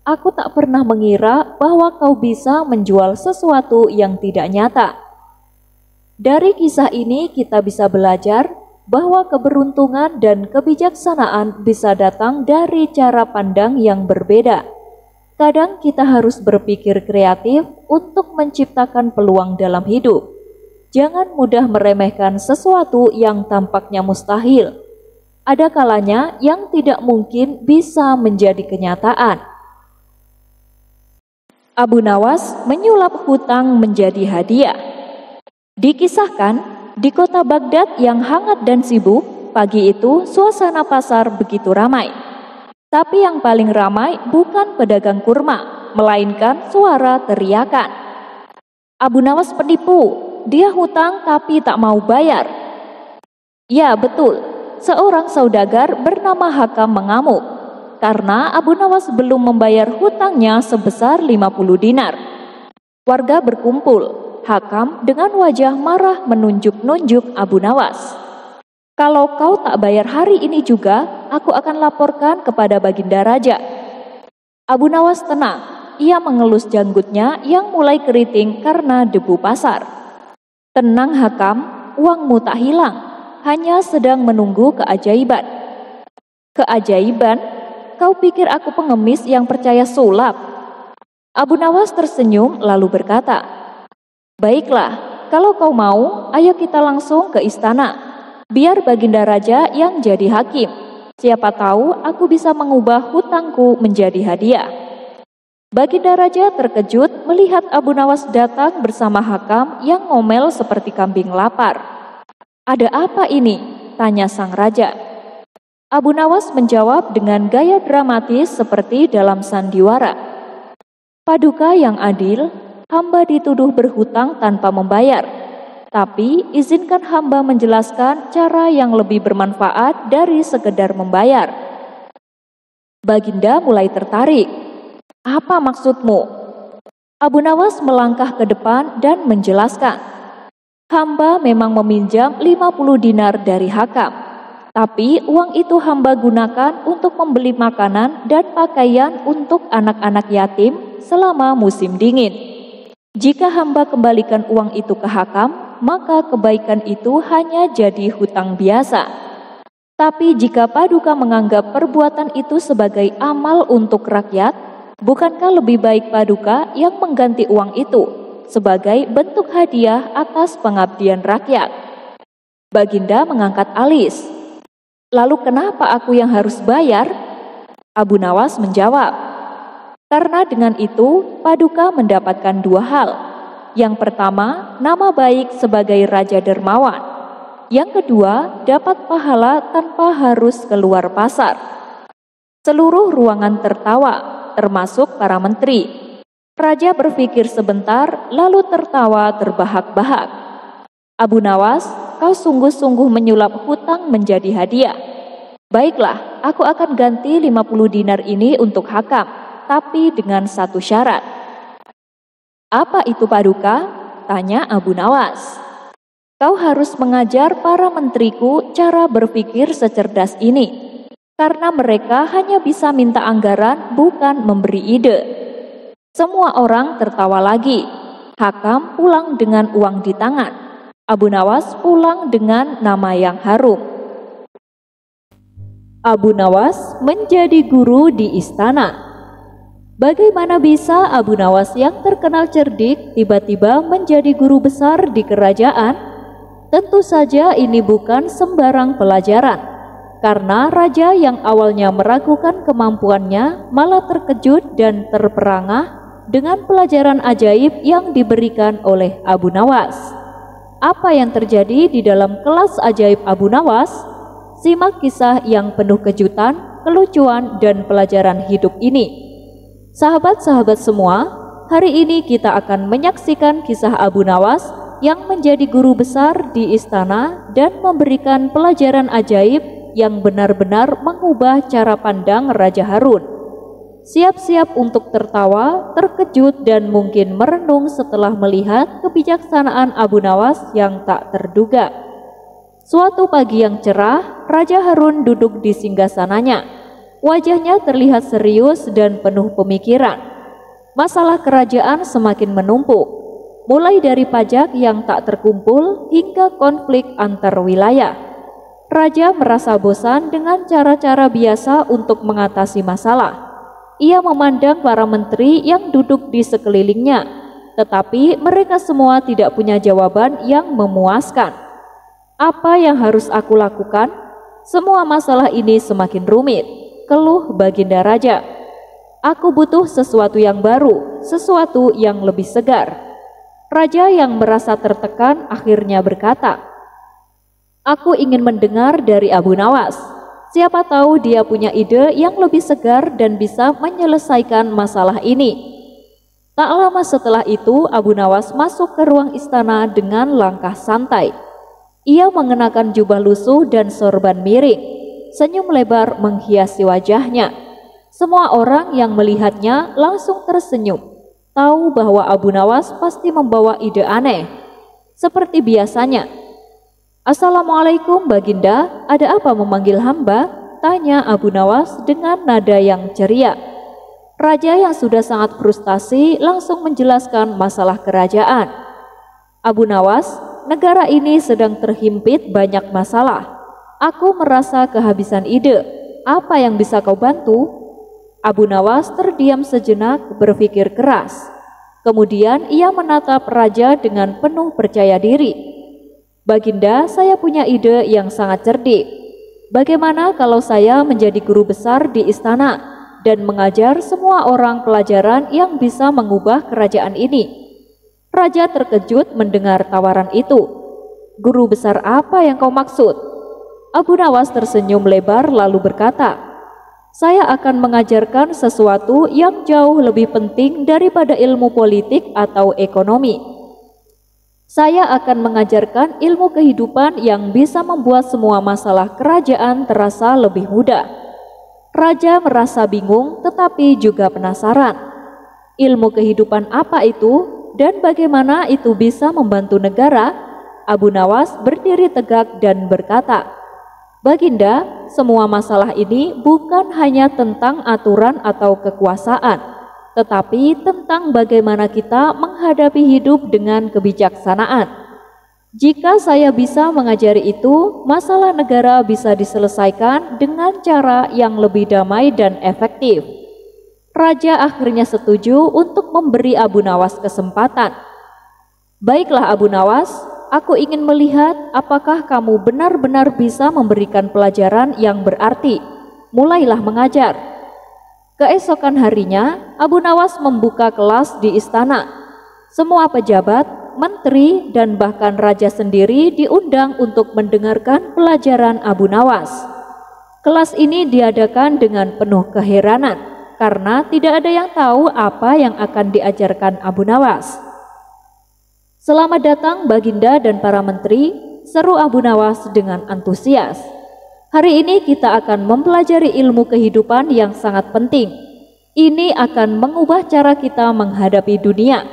"Aku tak pernah mengira bahwa kau bisa menjual sesuatu yang tidak nyata." Dari kisah ini kita bisa belajar bahwa keberuntungan dan kebijaksanaan bisa datang dari cara pandang yang berbeda. Kadang kita harus berpikir kreatif untuk menciptakan peluang dalam hidup. Jangan mudah meremehkan sesuatu yang tampaknya mustahil. Ada kalanya yang tidak mungkin bisa menjadi kenyataan. Abu Nawas menyulap hutang menjadi hadiah. Dikisahkan, di kota Baghdad yang hangat dan sibuk, pagi itu suasana pasar begitu ramai. Tapi yang paling ramai bukan pedagang kurma, melainkan suara teriakan. "Abu Nawas penipu, dia hutang tapi tak mau bayar." Ya betul, seorang saudagar bernama Hakam mengamuk karena Abu Nawas belum membayar hutangnya sebesar 50 dinar. Warga berkumpul. Hakam dengan wajah marah menunjuk-nunjuk Abu Nawas. "Kalau kau tak bayar hari ini juga, aku akan laporkan kepada Baginda Raja." Abu Nawas tenang. Ia mengelus janggutnya yang mulai keriting karena debu pasar. "Tenang Hakam, uangmu tak hilang, hanya sedang menunggu keajaiban." "Keajaiban? Kau pikir aku pengemis yang percaya sulap?" Abu Nawas tersenyum lalu berkata, "Baiklah, kalau kau mau, ayo kita langsung ke istana. Biar Baginda Raja yang jadi hakim. Siapa tahu aku bisa mengubah hutangku menjadi hadiah." Baginda Raja terkejut melihat Abu Nawas datang bersama Hakam yang ngomel seperti kambing lapar. "Ada apa ini?" tanya sang raja. Abu Nawas menjawab dengan gaya dramatis seperti dalam sandiwara. "Paduka yang adil, hamba dituduh berhutang tanpa membayar. Tapi izinkan hamba menjelaskan cara yang lebih bermanfaat dari sekedar membayar." Baginda mulai tertarik. "Apa maksudmu?" Abu Nawas melangkah ke depan dan menjelaskan. "Hamba memang meminjam 50 dinar dari Hakam. Tapi uang itu hamba gunakan untuk membeli makanan dan pakaian untuk anak-anak yatim selama musim dingin. Jika hamba kembalikan uang itu ke Hakam, maka kebaikan itu hanya jadi hutang biasa. Tapi jika Paduka menganggap perbuatan itu sebagai amal untuk rakyat, bukankah lebih baik Paduka yang mengganti uang itu sebagai bentuk hadiah atas pengabdian rakyat?" Baginda mengangkat alis. "Lalu kenapa aku yang harus bayar?" Abu Nawas menjawab, "Karena dengan itu Paduka mendapatkan dua hal. Yang pertama, nama baik sebagai Raja Dermawan. Yang kedua, dapat pahala tanpa harus keluar pasar." Seluruh ruangan tertawa, termasuk para menteri. Raja berpikir sebentar, lalu tertawa terbahak-bahak. "Abu Nawas, kau sungguh-sungguh menyulap hutang menjadi hadiah. Baiklah, aku akan ganti 50 dinar ini untuk Hakam, tapi dengan satu syarat." "Apa itu Paduka?" tanya Abu Nawas. Kau harus mengajar para menteriku cara berpikir secerdas ini, karena mereka hanya bisa minta anggaran, bukan memberi ide." Semua orang tertawa lagi. Hakam pulang dengan uang di tangan. Abu Nawas pulang dengan nama yang harum. Abu Nawas menjadi guru di istana. Bagaimana bisa Abu Nawas yang terkenal cerdik tiba-tiba menjadi guru besar di kerajaan? Tentu saja ini bukan sembarang pelajaran, karena raja yang awalnya meragukan kemampuannya malah terkejut dan terperangah dengan pelajaran ajaib yang diberikan oleh Abu Nawas. Apa yang terjadi di dalam kelas ajaib Abu Nawas? Simak kisah yang penuh kejutan, kelucuan, dan pelajaran hidup ini. Sahabat-sahabat semua, hari ini kita akan menyaksikan kisah Abu Nawas yang menjadi guru besar di istana dan memberikan pelajaran ajaib yang benar-benar mengubah cara pandang Raja Harun. Siap-siap untuk tertawa, terkejut, dan mungkin merenung setelah melihat kebijaksanaan Abu Nawas yang tak terduga. Suatu pagi yang cerah, Raja Harun duduk di singgasananya. Wajahnya terlihat serius dan penuh pemikiran. Masalah kerajaan semakin menumpuk, mulai dari pajak yang tak terkumpul hingga konflik antar wilayah. Raja merasa bosan dengan cara-cara biasa untuk mengatasi masalah. Ia memandang para menteri yang duduk di sekelilingnya, tetapi mereka semua tidak punya jawaban yang memuaskan. Apa yang harus aku lakukan? Semua masalah ini semakin rumit, keluh Baginda Raja. Aku butuh sesuatu yang baru, sesuatu yang lebih segar. Raja yang merasa tertekan akhirnya berkata, "Aku ingin mendengar dari Abu Nawas. Siapa tahu dia punya ide yang lebih segar dan bisa menyelesaikan masalah ini." Tak lama setelah itu, Abu Nawas masuk ke ruang istana dengan langkah santai. Ia mengenakan jubah lusuh dan sorban miring. Senyum lebar menghiasi wajahnya. Semua orang yang melihatnya langsung tersenyum, tahu bahwa Abu Nawas pasti membawa ide aneh. Seperti biasanya, "Assalamualaikum Baginda, ada apa memanggil hamba?" tanya Abu Nawas dengan nada yang ceria. Raja yang sudah sangat frustasi langsung menjelaskan masalah kerajaan. "Abu Nawas, negara ini sedang terhimpit banyak masalah. Aku merasa kehabisan ide. Apa yang bisa kau bantu?" Abu Nawas terdiam sejenak berpikir keras. Kemudian ia menatap raja dengan penuh percaya diri. "Baginda, saya punya ide yang sangat cerdik. Bagaimana kalau saya menjadi guru besar di istana dan mengajar semua orang pelajaran yang bisa mengubah kerajaan ini?" Raja terkejut mendengar tawaran itu. "Guru besar apa yang kau maksud?" Abu Nawas tersenyum lebar lalu berkata, "Saya akan mengajarkan sesuatu yang jauh lebih penting daripada ilmu politik atau ekonomi. Saya akan mengajarkan ilmu kehidupan yang bisa membuat semua masalah kerajaan terasa lebih mudah." Raja merasa bingung tetapi juga penasaran. Ilmu kehidupan apa itu dan bagaimana itu bisa membantu negara? Abu Nawas berdiri tegak dan berkata, "Baginda, semua masalah ini bukan hanya tentang aturan atau kekuasaan, tetapi tentang bagaimana kita menghadapi hidup dengan kebijaksanaan. Jika saya bisa mengajari itu, masalah negara bisa diselesaikan dengan cara yang lebih damai dan efektif." Raja akhirnya setuju untuk memberi Abu Nawas kesempatan. "Baiklah Abu Nawas, aku ingin melihat apakah kamu benar-benar bisa memberikan pelajaran yang berarti. Mulailah mengajar." Keesokan harinya, Abu Nawas membuka kelas di istana. Semua pejabat, menteri, dan bahkan raja sendiri diundang untuk mendengarkan pelajaran Abu Nawas. Kelas ini diadakan dengan penuh keheranan, karena tidak ada yang tahu apa yang akan diajarkan Abu Nawas. "Selamat datang Baginda dan para menteri," seru Abu Nawas dengan antusias. "Hari ini kita akan mempelajari ilmu kehidupan yang sangat penting. Ini akan mengubah cara kita menghadapi dunia."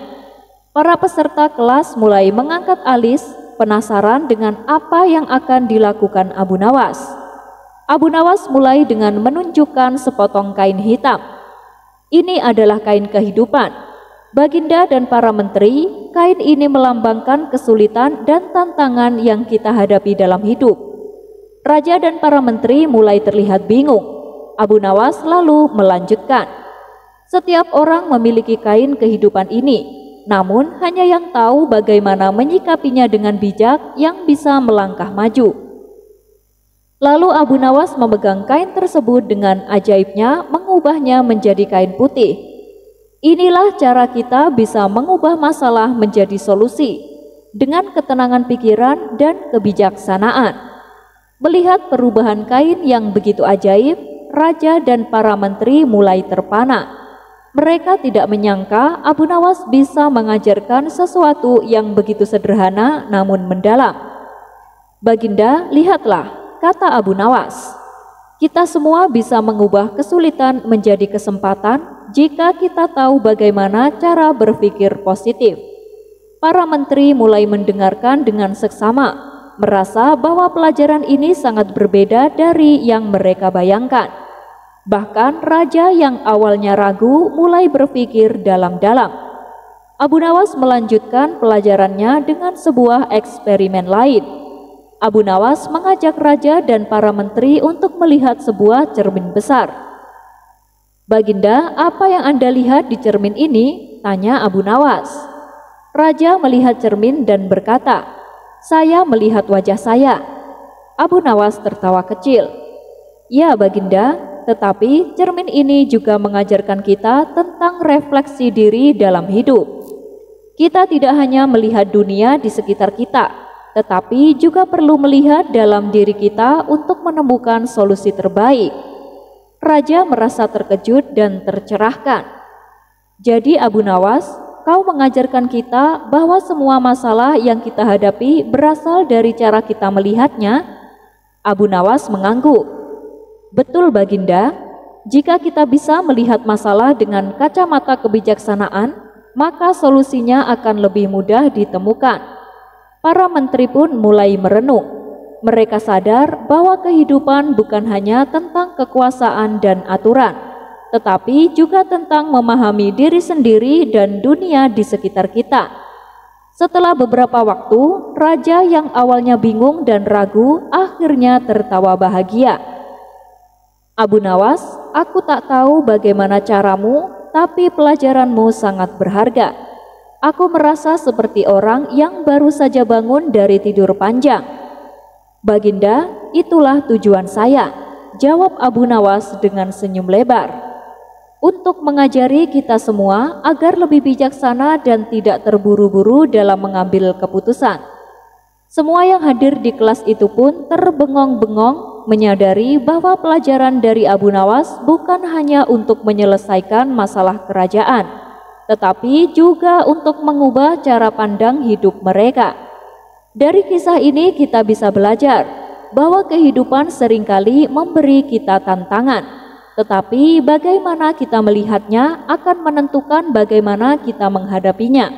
Para peserta kelas mulai mengangkat alis, penasaran dengan apa yang akan dilakukan Abu Nawas. Abu Nawas mulai dengan menunjukkan sepotong kain hitam. Ini adalah kain kehidupan. Baginda dan para menteri, kain ini melambangkan kesulitan dan tantangan yang kita hadapi dalam hidup. Raja dan para menteri mulai terlihat bingung. Abu Nawas lalu melanjutkan, setiap orang memiliki kain kehidupan ini, namun hanya yang tahu bagaimana menyikapinya dengan bijak yang bisa melangkah maju. Lalu Abu Nawas memegang kain tersebut dengan ajaibnya mengubahnya menjadi kain putih. Inilah cara kita bisa mengubah masalah menjadi solusi dengan ketenangan pikiran dan kebijaksanaan. Melihat perubahan kain yang begitu ajaib, raja dan para menteri mulai terpana. Mereka tidak menyangka Abu Nawas bisa mengajarkan sesuatu yang begitu sederhana namun mendalam. Baginda, lihatlah, kata Abu Nawas, kita semua bisa mengubah kesulitan menjadi kesempatan jika kita tahu bagaimana cara berpikir positif. Para menteri mulai mendengarkan dengan seksama, merasa bahwa pelajaran ini sangat berbeda dari yang mereka bayangkan. Bahkan raja yang awalnya ragu mulai berpikir dalam-dalam. Abu Nawas melanjutkan pelajarannya dengan sebuah eksperimen lain. Abu Nawas mengajak raja dan para menteri untuk melihat sebuah cermin besar. Baginda, apa yang Anda lihat di cermin ini? Tanya Abu Nawas. Raja melihat cermin dan berkata, saya melihat wajah saya. Abu Nawas tertawa kecil. Ya Baginda, tetapi cermin ini juga mengajarkan kita tentang refleksi diri dalam hidup. Kita tidak hanya melihat dunia di sekitar kita, tetapi juga perlu melihat dalam diri kita untuk menemukan solusi terbaik. Raja merasa terkejut dan tercerahkan. Jadi Abu Nawas, kau mengajarkan kita bahwa semua masalah yang kita hadapi berasal dari cara kita melihatnya? Abu Nawas mengangguk. Betul Baginda, jika kita bisa melihat masalah dengan kacamata kebijaksanaan, maka solusinya akan lebih mudah ditemukan. Para menteri pun mulai merenung. Mereka sadar bahwa kehidupan bukan hanya tentang kekuasaan dan aturan, tetapi juga tentang memahami diri sendiri dan dunia di sekitar kita. Setelah beberapa waktu, raja yang awalnya bingung dan ragu akhirnya tertawa bahagia. Abu Nawas, aku tak tahu bagaimana caramu, tapi pelajaranmu sangat berharga. Aku merasa seperti orang yang baru saja bangun dari tidur panjang. Baginda, itulah tujuan saya, jawab Abu Nawas dengan senyum lebar. Untuk mengajari kita semua agar lebih bijaksana dan tidak terburu-buru dalam mengambil keputusan. Semua yang hadir di kelas itu pun terbengong-bengong menyadari bahwa pelajaran dari Abu Nawas bukan hanya untuk menyelesaikan masalah kerajaan, tetapi juga untuk mengubah cara pandang hidup mereka. Dari kisah ini kita bisa belajar bahwa kehidupan seringkali memberi kita tantangan, tetapi bagaimana kita melihatnya akan menentukan bagaimana kita menghadapinya.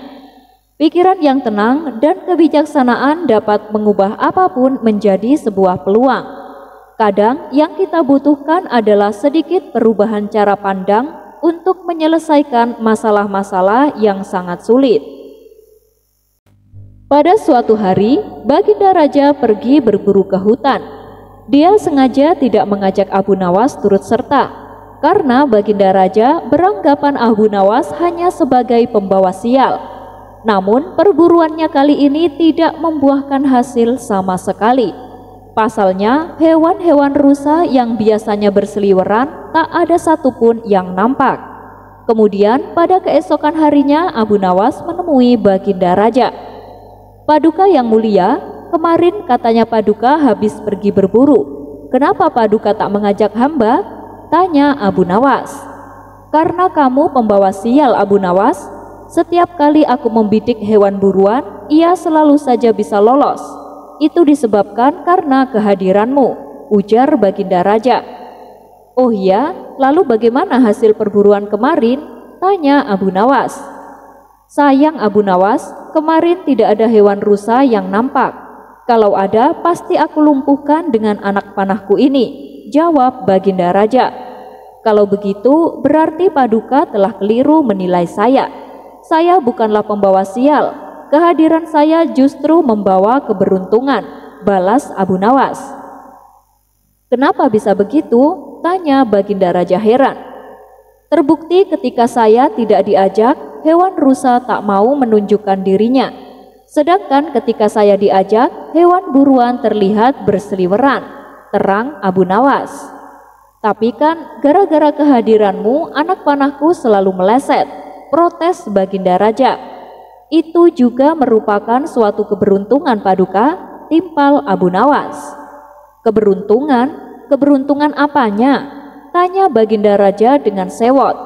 Pikiran yang tenang dan kebijaksanaan dapat mengubah apapun menjadi sebuah peluang. Kadang yang kita butuhkan adalah sedikit perubahan cara pandang untuk menyelesaikan masalah-masalah yang sangat sulit. Pada suatu hari, Baginda Raja pergi berburu ke hutan. Dia sengaja tidak mengajak Abu Nawas turut serta, karena Baginda Raja beranggapan Abu Nawas hanya sebagai pembawa sial. Namun perburuannya kali ini tidak membuahkan hasil sama sekali. Pasalnya, hewan-hewan rusa yang biasanya berseliweran tak ada satupun yang nampak. Kemudian pada keesokan harinya Abu Nawas menemui Baginda Raja. Paduka yang mulia, kemarin katanya Paduka habis pergi berburu. Kenapa Paduka tak mengajak hamba? Tanya Abu Nawas. Karena kamu pembawa sial Abu Nawas. Setiap kali aku membidik hewan buruan, ia selalu saja bisa lolos. Itu disebabkan karena kehadiranmu, ujar Baginda Raja. Oh iya, lalu bagaimana hasil perburuan kemarin? Tanya Abu Nawas. Sayang Abu Nawas, kemarin tidak ada hewan rusa yang nampak. Kalau ada, pasti aku lumpuhkan dengan anak panahku ini, jawab Baginda Raja. Kalau begitu, berarti Paduka telah keliru menilai saya. Saya bukanlah pembawa sial. Kehadiran saya justru membawa keberuntungan, balas Abu Nawas. Kenapa bisa begitu? Tanya Baginda Raja heran. Terbukti ketika saya tidak diajak, hewan rusa tak mau menunjukkan dirinya. Sedangkan ketika saya diajak, hewan buruan terlihat berseliweran, terang Abu Nawas. Tapi kan gara-gara kehadiranmu, anak panahku selalu meleset, protes Baginda Raja. Itu juga merupakan suatu keberuntungan Paduka, timpal Abu Nawas. Keberuntungan? Keberuntungan apanya? Tanya Baginda Raja dengan sewot.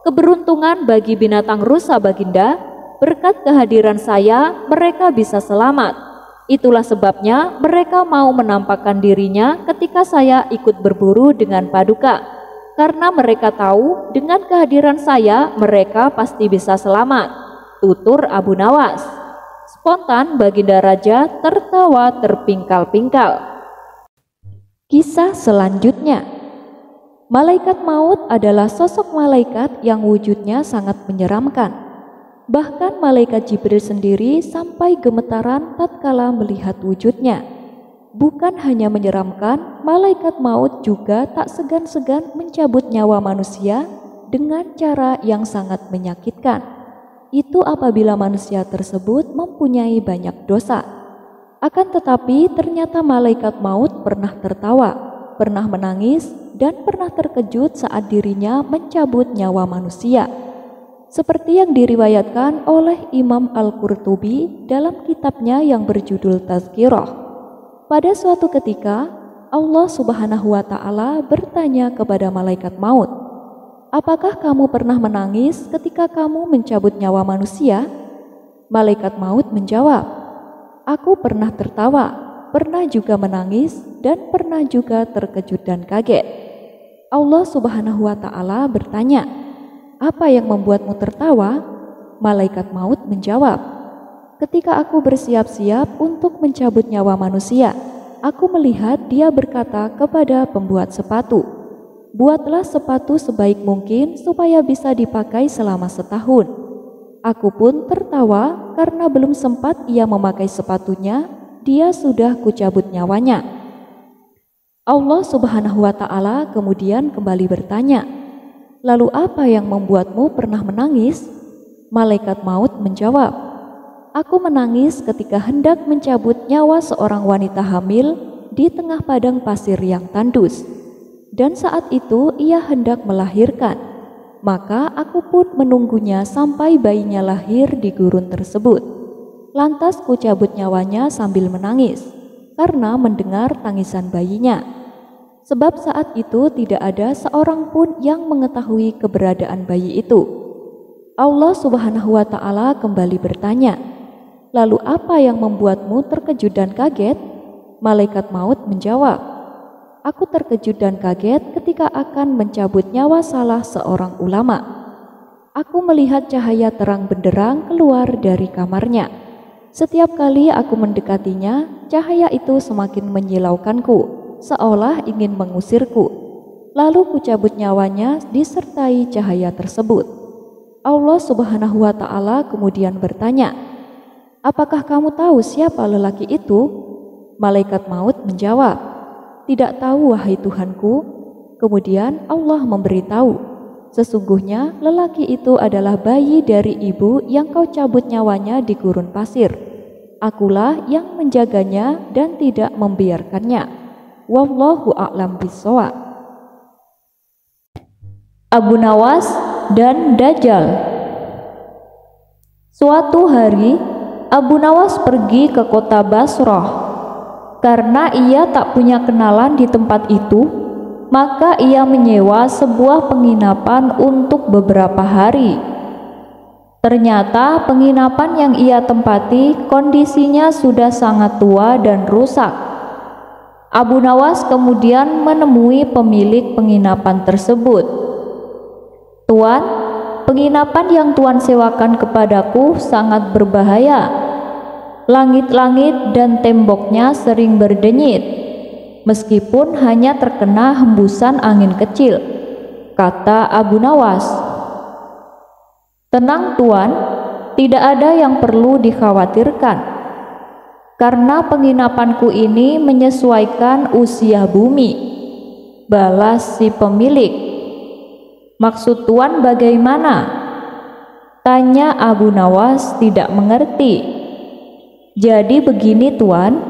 Keberuntungan bagi binatang rusa Baginda, berkat kehadiran saya mereka bisa selamat. Itulah sebabnya mereka mau menampakkan dirinya ketika saya ikut berburu dengan Paduka. Karena mereka tahu dengan kehadiran saya mereka pasti bisa selamat, tutur Abu Nawas. Spontan Baginda Raja tertawa terpingkal-pingkal. Kisah selanjutnya. Malaikat maut adalah sosok malaikat yang wujudnya sangat menyeramkan. Bahkan malaikat Jibril sendiri sampai gemetaran tatkala melihat wujudnya. Bukan hanya menyeramkan, malaikat maut juga tak segan-segan mencabut nyawa manusia dengan cara yang sangat menyakitkan. Itu apabila manusia tersebut mempunyai banyak dosa. Akan tetapi ternyata malaikat maut pernah tertawa, pernah menangis, dan pernah terkejut saat dirinya mencabut nyawa manusia. Seperti yang diriwayatkan oleh Imam Al-Qurtubi dalam kitabnya yang berjudul Tazkirah. Pada suatu ketika, Allah Subhanahu wa Ta'ala bertanya kepada malaikat maut, "Apakah kamu pernah menangis ketika kamu mencabut nyawa manusia?" Malaikat maut menjawab, "Aku pernah tertawa, pernah juga menangis, dan pernah juga terkejut dan kaget." Allah Subhanahu wa Ta'ala bertanya, "Apa yang membuatmu tertawa?" Malaikat maut menjawab, "Ketika aku bersiap-siap untuk mencabut nyawa manusia, aku melihat dia berkata kepada pembuat sepatu, 'Buatlah sepatu sebaik mungkin supaya bisa dipakai selama setahun.' Aku pun tertawa karena belum sempat ia memakai sepatunya, dia sudah kucabut nyawanya." Allah Subhanahu wa Ta'ala kemudian kembali bertanya, "Lalu apa yang membuatmu pernah menangis?" Malaikat maut menjawab, "Aku menangis ketika hendak mencabut nyawa seorang wanita hamil di tengah padang pasir yang tandus. Dan saat itu ia hendak melahirkan. Maka aku pun menunggunya sampai bayinya lahir di gurun tersebut. Lantas kucabut nyawanya sambil menangis karena mendengar tangisan bayinya. Sebab saat itu tidak ada seorang pun yang mengetahui keberadaan bayi itu." Allah Subhanahu wa Ta'ala kembali bertanya, "Lalu apa yang membuatmu terkejut dan kaget?" Malaikat maut menjawab, "Aku terkejut dan kaget ketika akan mencabut nyawa salah seorang ulama. Aku melihat cahaya terang benderang keluar dari kamarnya. Setiap kali aku mendekatinya, cahaya itu semakin menyilaukanku, seolah ingin mengusirku. Lalu kucabut nyawanya disertai cahaya tersebut." Allah Subhanahu wa Ta'ala kemudian bertanya, "Apakah kamu tahu siapa lelaki itu?" Malaikat maut menjawab, "Tidak tahu wahai Tuhanku." Kemudian Allah memberitahu, "Sesungguhnya lelaki itu adalah bayi dari ibu yang kau cabut nyawanya di gurun pasir. Akulah yang menjaganya dan tidak membiarkannya. Wallahu a'lam bishawab." Abu Nawas dan Dajjal. Suatu hari, Abu Nawas pergi ke kota Basrah. Karena ia tak punya kenalan di tempat itu, maka ia menyewa sebuah penginapan untuk beberapa hari. Ternyata penginapan yang ia tempati kondisinya sudah sangat tua dan rusak. Abu Nawas kemudian menemui pemilik penginapan tersebut. "Tuan, penginapan yang Tuan sewakan kepadaku sangat berbahaya. Langit-langit dan temboknya sering berdenyit, meskipun hanya terkena hembusan angin kecil, kata Abu Nawas. Tenang Tuan, tidak ada yang perlu dikhawatirkan, karena penginapanku ini menyesuaikan usia bumi, balas si pemilik. Maksud Tuan bagaimana? Tanya Abu Nawas tidak mengerti. Jadi begini Tuan,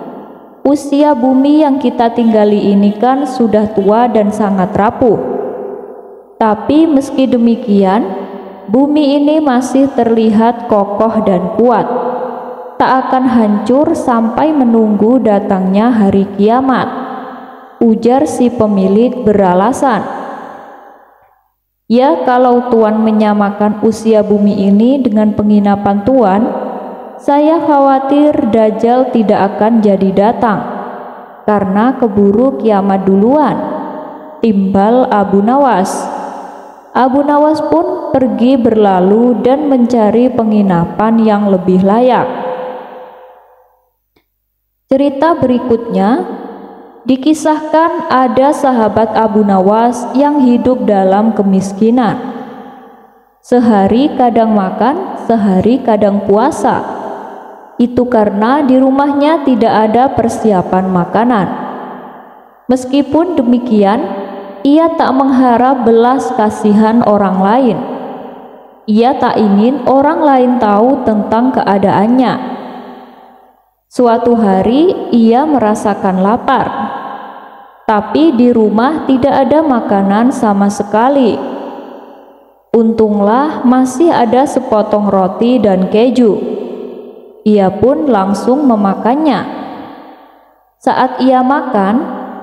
usia bumi yang kita tinggali ini kan sudah tua dan sangat rapuh. Tapi meski demikian, bumi ini masih terlihat kokoh dan kuat. Tak akan hancur sampai menunggu datangnya hari kiamat, ujar si pemilik beralasan. Ya, kalau Tuan menyamakan usia bumi ini dengan penginapan Tuan, saya khawatir Dajjal tidak akan jadi datang, karena keburu kiamat duluan, timbal Abu Nawas. Abu Nawas pun pergi berlalu dan mencari penginapan yang lebih layak. Cerita berikutnya dikisahkan ada sahabat Abu Nawas yang hidup dalam kemiskinan. Sehari kadang makan, sehari kadang puasa. Itu karena di rumahnya tidak ada persiapan makanan. Meskipun demikian, ia tak mengharap belas kasihan orang lain. Ia tak ingin orang lain tahu tentang keadaannya. Suatu hari ia merasakan lapar, tapi di rumah tidak ada makanan sama sekali. Untunglah masih ada sepotong roti dan keju. Ia pun langsung memakannya. Saat ia makan,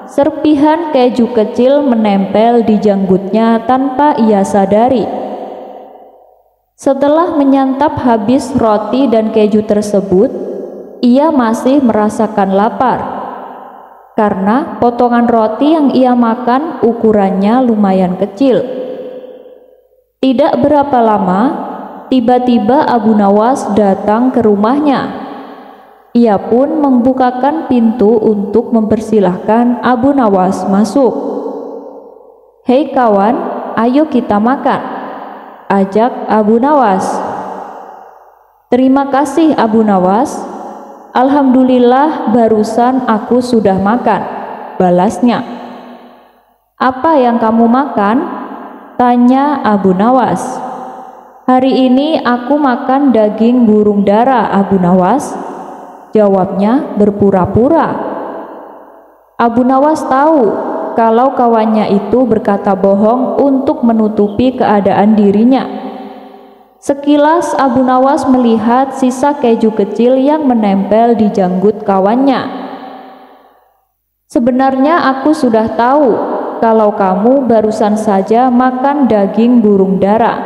serpihan keju kecil menempel di janggutnya tanpa ia sadari. Setelah menyantap habis roti dan keju tersebut, ia masih merasakan lapar, karena potongan roti yang ia makan ukurannya lumayan kecil. Tidak berapa lama, tiba-tiba Abu Nawas datang ke rumahnya. Ia pun membukakan pintu untuk mempersilahkan Abu Nawas masuk. "Hei kawan, ayo kita makan," ajak Abu Nawas. "Terima kasih Abu Nawas. Alhamdulillah barusan aku sudah makan," balasnya. "Apa yang kamu makan?" tanya Abu Nawas. "Hari ini aku makan daging burung dara Abu Nawas," jawabnya berpura-pura. Abu Nawas tahu kalau kawannya itu berkata bohong untuk menutupi keadaan dirinya. Sekilas Abu Nawas melihat sisa keju kecil yang menempel di janggut kawannya. "Sebenarnya aku sudah tahu kalau kamu barusan saja makan daging burung dara,"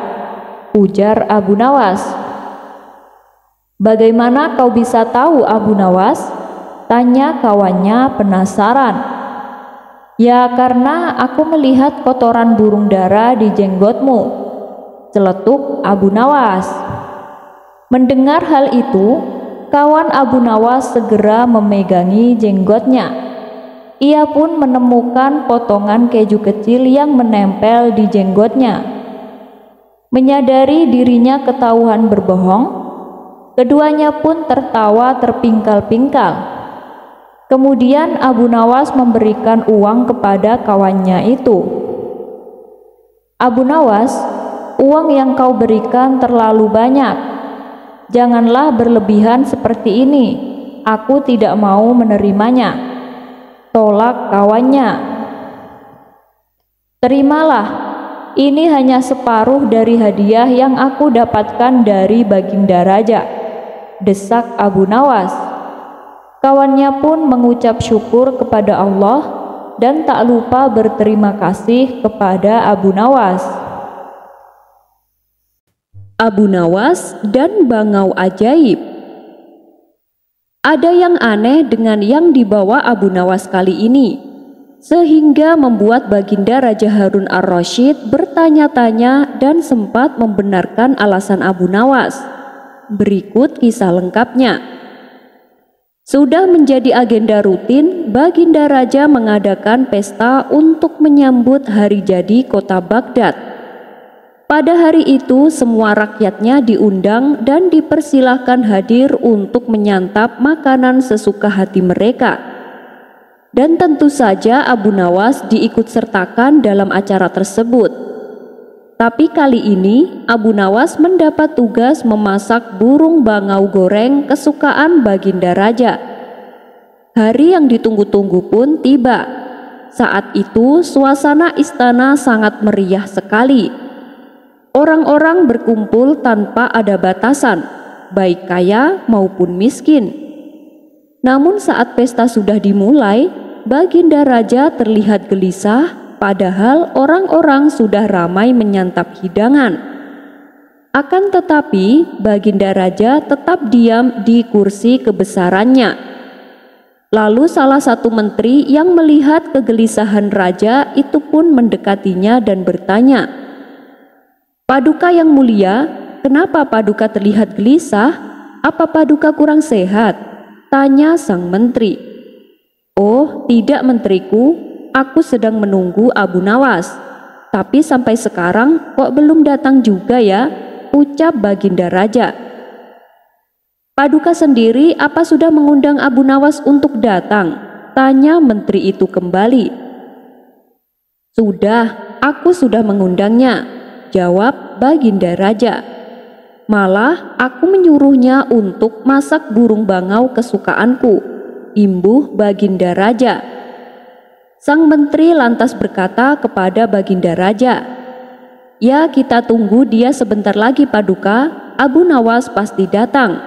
ujar Abu Nawas. "Bagaimana kau bisa tahu Abu Nawas?" tanya kawannya penasaran. "Ya karena aku melihat kotoran burung dara di jenggotmu," celetuk Abu Nawas. Mendengar hal itu, kawan Abu Nawas segera memegangi jenggotnya. Ia pun menemukan potongan keju kecil yang menempel di jenggotnya. Menyadari dirinya ketahuan berbohong, keduanya pun tertawa terpingkal-pingkal. Kemudian Abu Nawas memberikan uang kepada kawannya itu. "Abu Nawas, uang yang kau berikan terlalu banyak. Janganlah berlebihan seperti ini. Aku tidak mau menerimanya," tolak kawannya. "Terimalah, ini hanya separuh dari hadiah yang aku dapatkan dari Baginda Raja," desak Abu Nawas. Kawannya pun mengucap syukur kepada Allah dan tak lupa berterima kasih kepada Abu Nawas. Abu Nawas dan bangau ajaib. Ada yang aneh dengan yang dibawa Abu Nawas kali ini. sehingga membuat Baginda Raja Harun ar-Rasyid bertanya-tanya dan sempat membenarkan alasan Abu Nawas. Berikut kisah lengkapnya. Sudah menjadi agenda rutin, Baginda Raja mengadakan pesta untuk menyambut hari jadi kota Baghdad. Pada hari itu semua rakyatnya diundang dan dipersilahkan hadir untuk menyantap makanan sesuka hati mereka. Dan tentu saja Abu Nawas diikutsertakan dalam acara tersebut. Tapi kali ini Abu Nawas mendapat tugas memasak burung bangau goreng kesukaan Baginda Raja. Hari yang ditunggu-tunggu pun tiba. Saat itu suasana istana sangat meriah sekali. Orang-orang berkumpul tanpa ada batasan, baik kaya maupun miskin. Namun saat pesta sudah dimulai, Baginda Raja terlihat gelisah, padahal orang-orang sudah ramai menyantap hidangan. Akan tetapi, Baginda Raja tetap diam di kursi kebesarannya. Lalu salah satu menteri yang melihat kegelisahan raja itu pun mendekatinya dan bertanya, "Paduka yang mulia, kenapa Paduka terlihat gelisah? Apa Paduka kurang sehat?" tanya sang menteri. "Oh, tidak menteriku, aku sedang menunggu Abu Nawas. Tapi sampai sekarang kok belum datang juga ya?" ucap Baginda Raja. "Paduka sendiri apa sudah mengundang Abu Nawas untuk datang?" tanya menteri itu kembali. "Sudah, aku sudah mengundangnya," jawab Baginda Raja. "Malah aku menyuruhnya untuk masak burung bangau kesukaanku," imbuh Baginda Raja. Sang menteri lantas berkata kepada Baginda Raja, "Ya, kita tunggu dia sebentar lagi Paduka, Abu Nawas pasti datang."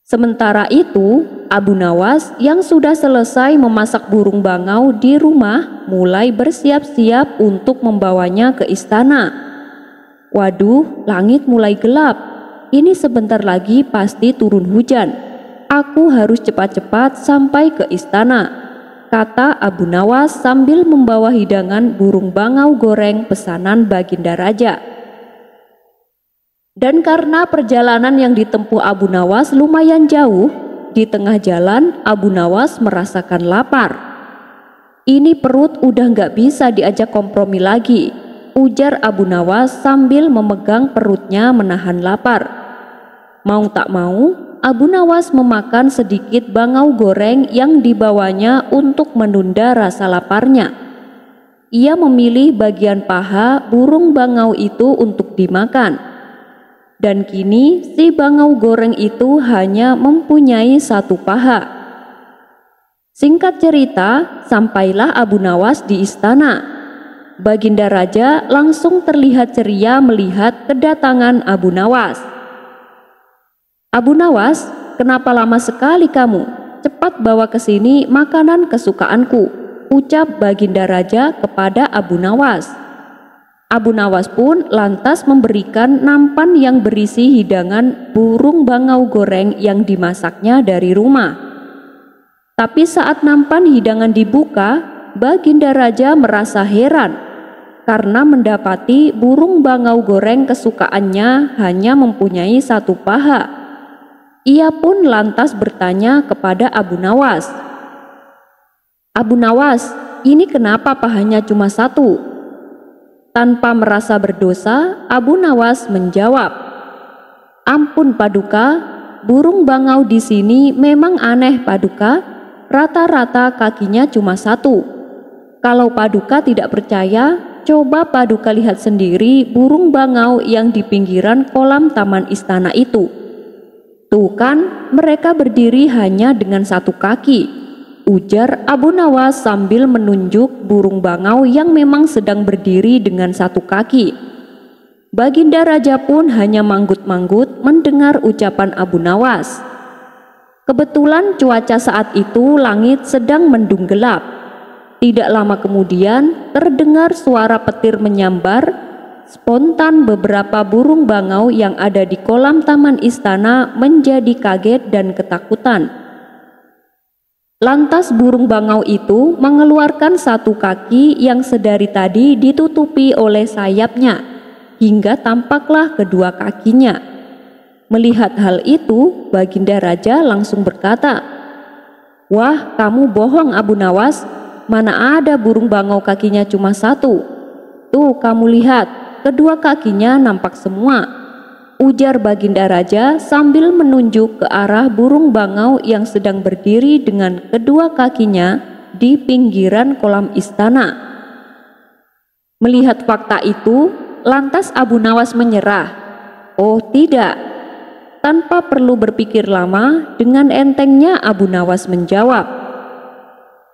Sementara itu, Abu Nawas yang sudah selesai memasak burung bangau di rumah mulai bersiap-siap untuk membawanya ke istana. "Waduh, langit mulai gelap. Ini sebentar lagi pasti turun hujan. Aku harus cepat-cepat sampai ke istana," kata Abu Nawas sambil membawa hidangan burung bangau goreng pesanan Baginda Raja. Dan karena perjalanan yang ditempuh Abu Nawas lumayan jauh, di tengah jalan Abu Nawas merasakan lapar. "Ini perut udah gak bisa diajak kompromi lagi," ujar Abu Nawas sambil memegang perutnya menahan lapar. Mau tak mau, Abu Nawas memakan sedikit bangau goreng yang dibawanya untuk menunda rasa laparnya. Ia memilih bagian paha burung bangau itu untuk dimakan. Dan kini si bangau goreng itu hanya mempunyai satu paha. Singkat cerita, sampailah Abu Nawas di istana. Baginda Raja langsung terlihat ceria melihat kedatangan Abu Nawas. "Abu Nawas, kenapa lama sekali kamu? Cepat bawa ke sini makanan kesukaanku," ucap Baginda Raja kepada Abu Nawas. Abu Nawas pun lantas memberikan nampan yang berisi hidangan burung bangau goreng yang dimasaknya dari rumah. Tapi saat nampan hidangan dibuka, Baginda Raja merasa heran karena mendapati burung bangau goreng kesukaannya hanya mempunyai satu paha. Ia pun lantas bertanya kepada Abu Nawas, "Abu Nawas, ini kenapa pahanya cuma satu?" Tanpa merasa berdosa, Abu Nawas menjawab, "Ampun Paduka, burung bangau di sini memang aneh Paduka. Rata-rata kakinya cuma satu. Kalau Paduka tidak percaya, coba Paduka lihat sendiri burung bangau yang di pinggiran kolam taman istana itu. Tuh kan, mereka berdiri hanya dengan satu kaki," ujar Abu Nawas sambil menunjuk burung bangau yang memang sedang berdiri dengan satu kaki. Baginda Raja pun hanya manggut-manggut mendengar ucapan Abu Nawas. Kebetulan cuaca saat itu langit sedang mendung gelap. Tidak lama kemudian terdengar suara petir menyambar. Spontan beberapa burung bangau yang ada di kolam taman istana menjadi kaget dan ketakutan. Lantas burung bangau itu mengeluarkan satu kaki yang sedari tadi ditutupi oleh sayapnya, hingga tampaklah kedua kakinya. Melihat hal itu, Baginda Raja langsung berkata, "Wah, kamu bohong Abu Nawas, mana ada burung bangau kakinya cuma satu. Tuh kamu lihat, kedua kakinya nampak semua," ujar Baginda Raja sambil menunjuk ke arah burung bangau yang sedang berdiri dengan kedua kakinya di pinggiran kolam istana. Melihat fakta itu, lantas Abu Nawas menyerah. Oh tidak, tanpa perlu berpikir lama, dengan entengnya Abu Nawas menjawab,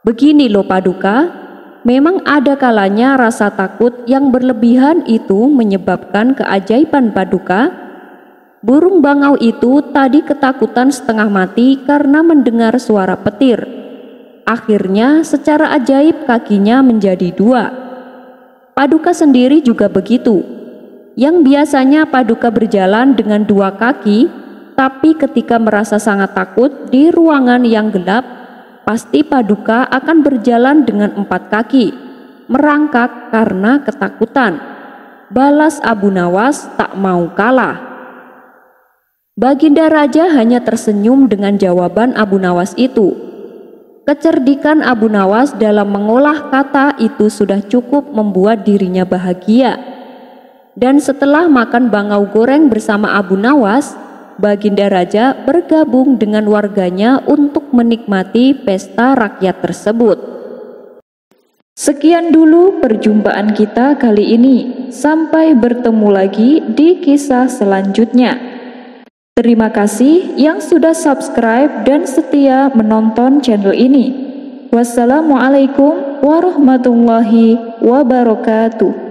"Begini loh Paduka, memang ada kalanya rasa takut yang berlebihan itu menyebabkan keajaiban Paduka. Burung bangau itu tadi ketakutan setengah mati karena mendengar suara petir. Akhirnya secara ajaib kakinya menjadi dua. Paduka sendiri juga begitu. Yang biasanya Paduka berjalan dengan dua kaki, tapi ketika merasa sangat takut di ruangan yang gelap, pasti Paduka akan berjalan dengan 4 kaki, merangkak karena ketakutan," balas Abu Nawas tak mau kalah. Baginda Raja hanya tersenyum dengan jawaban Abu Nawas itu. Kecerdikan Abu Nawas dalam mengolah kata itu sudah cukup membuat dirinya bahagia. Dan setelah makan bangau goreng bersama Abu Nawas, Baginda Raja bergabung dengan warganya untuk menikmati pesta rakyat tersebut. Sekian dulu perjumpaan kita kali ini. Sampai bertemu lagi di kisah selanjutnya. Terima kasih yang sudah subscribe dan setia menonton channel ini. Wassalamualaikum warahmatullahi wabarakatuh.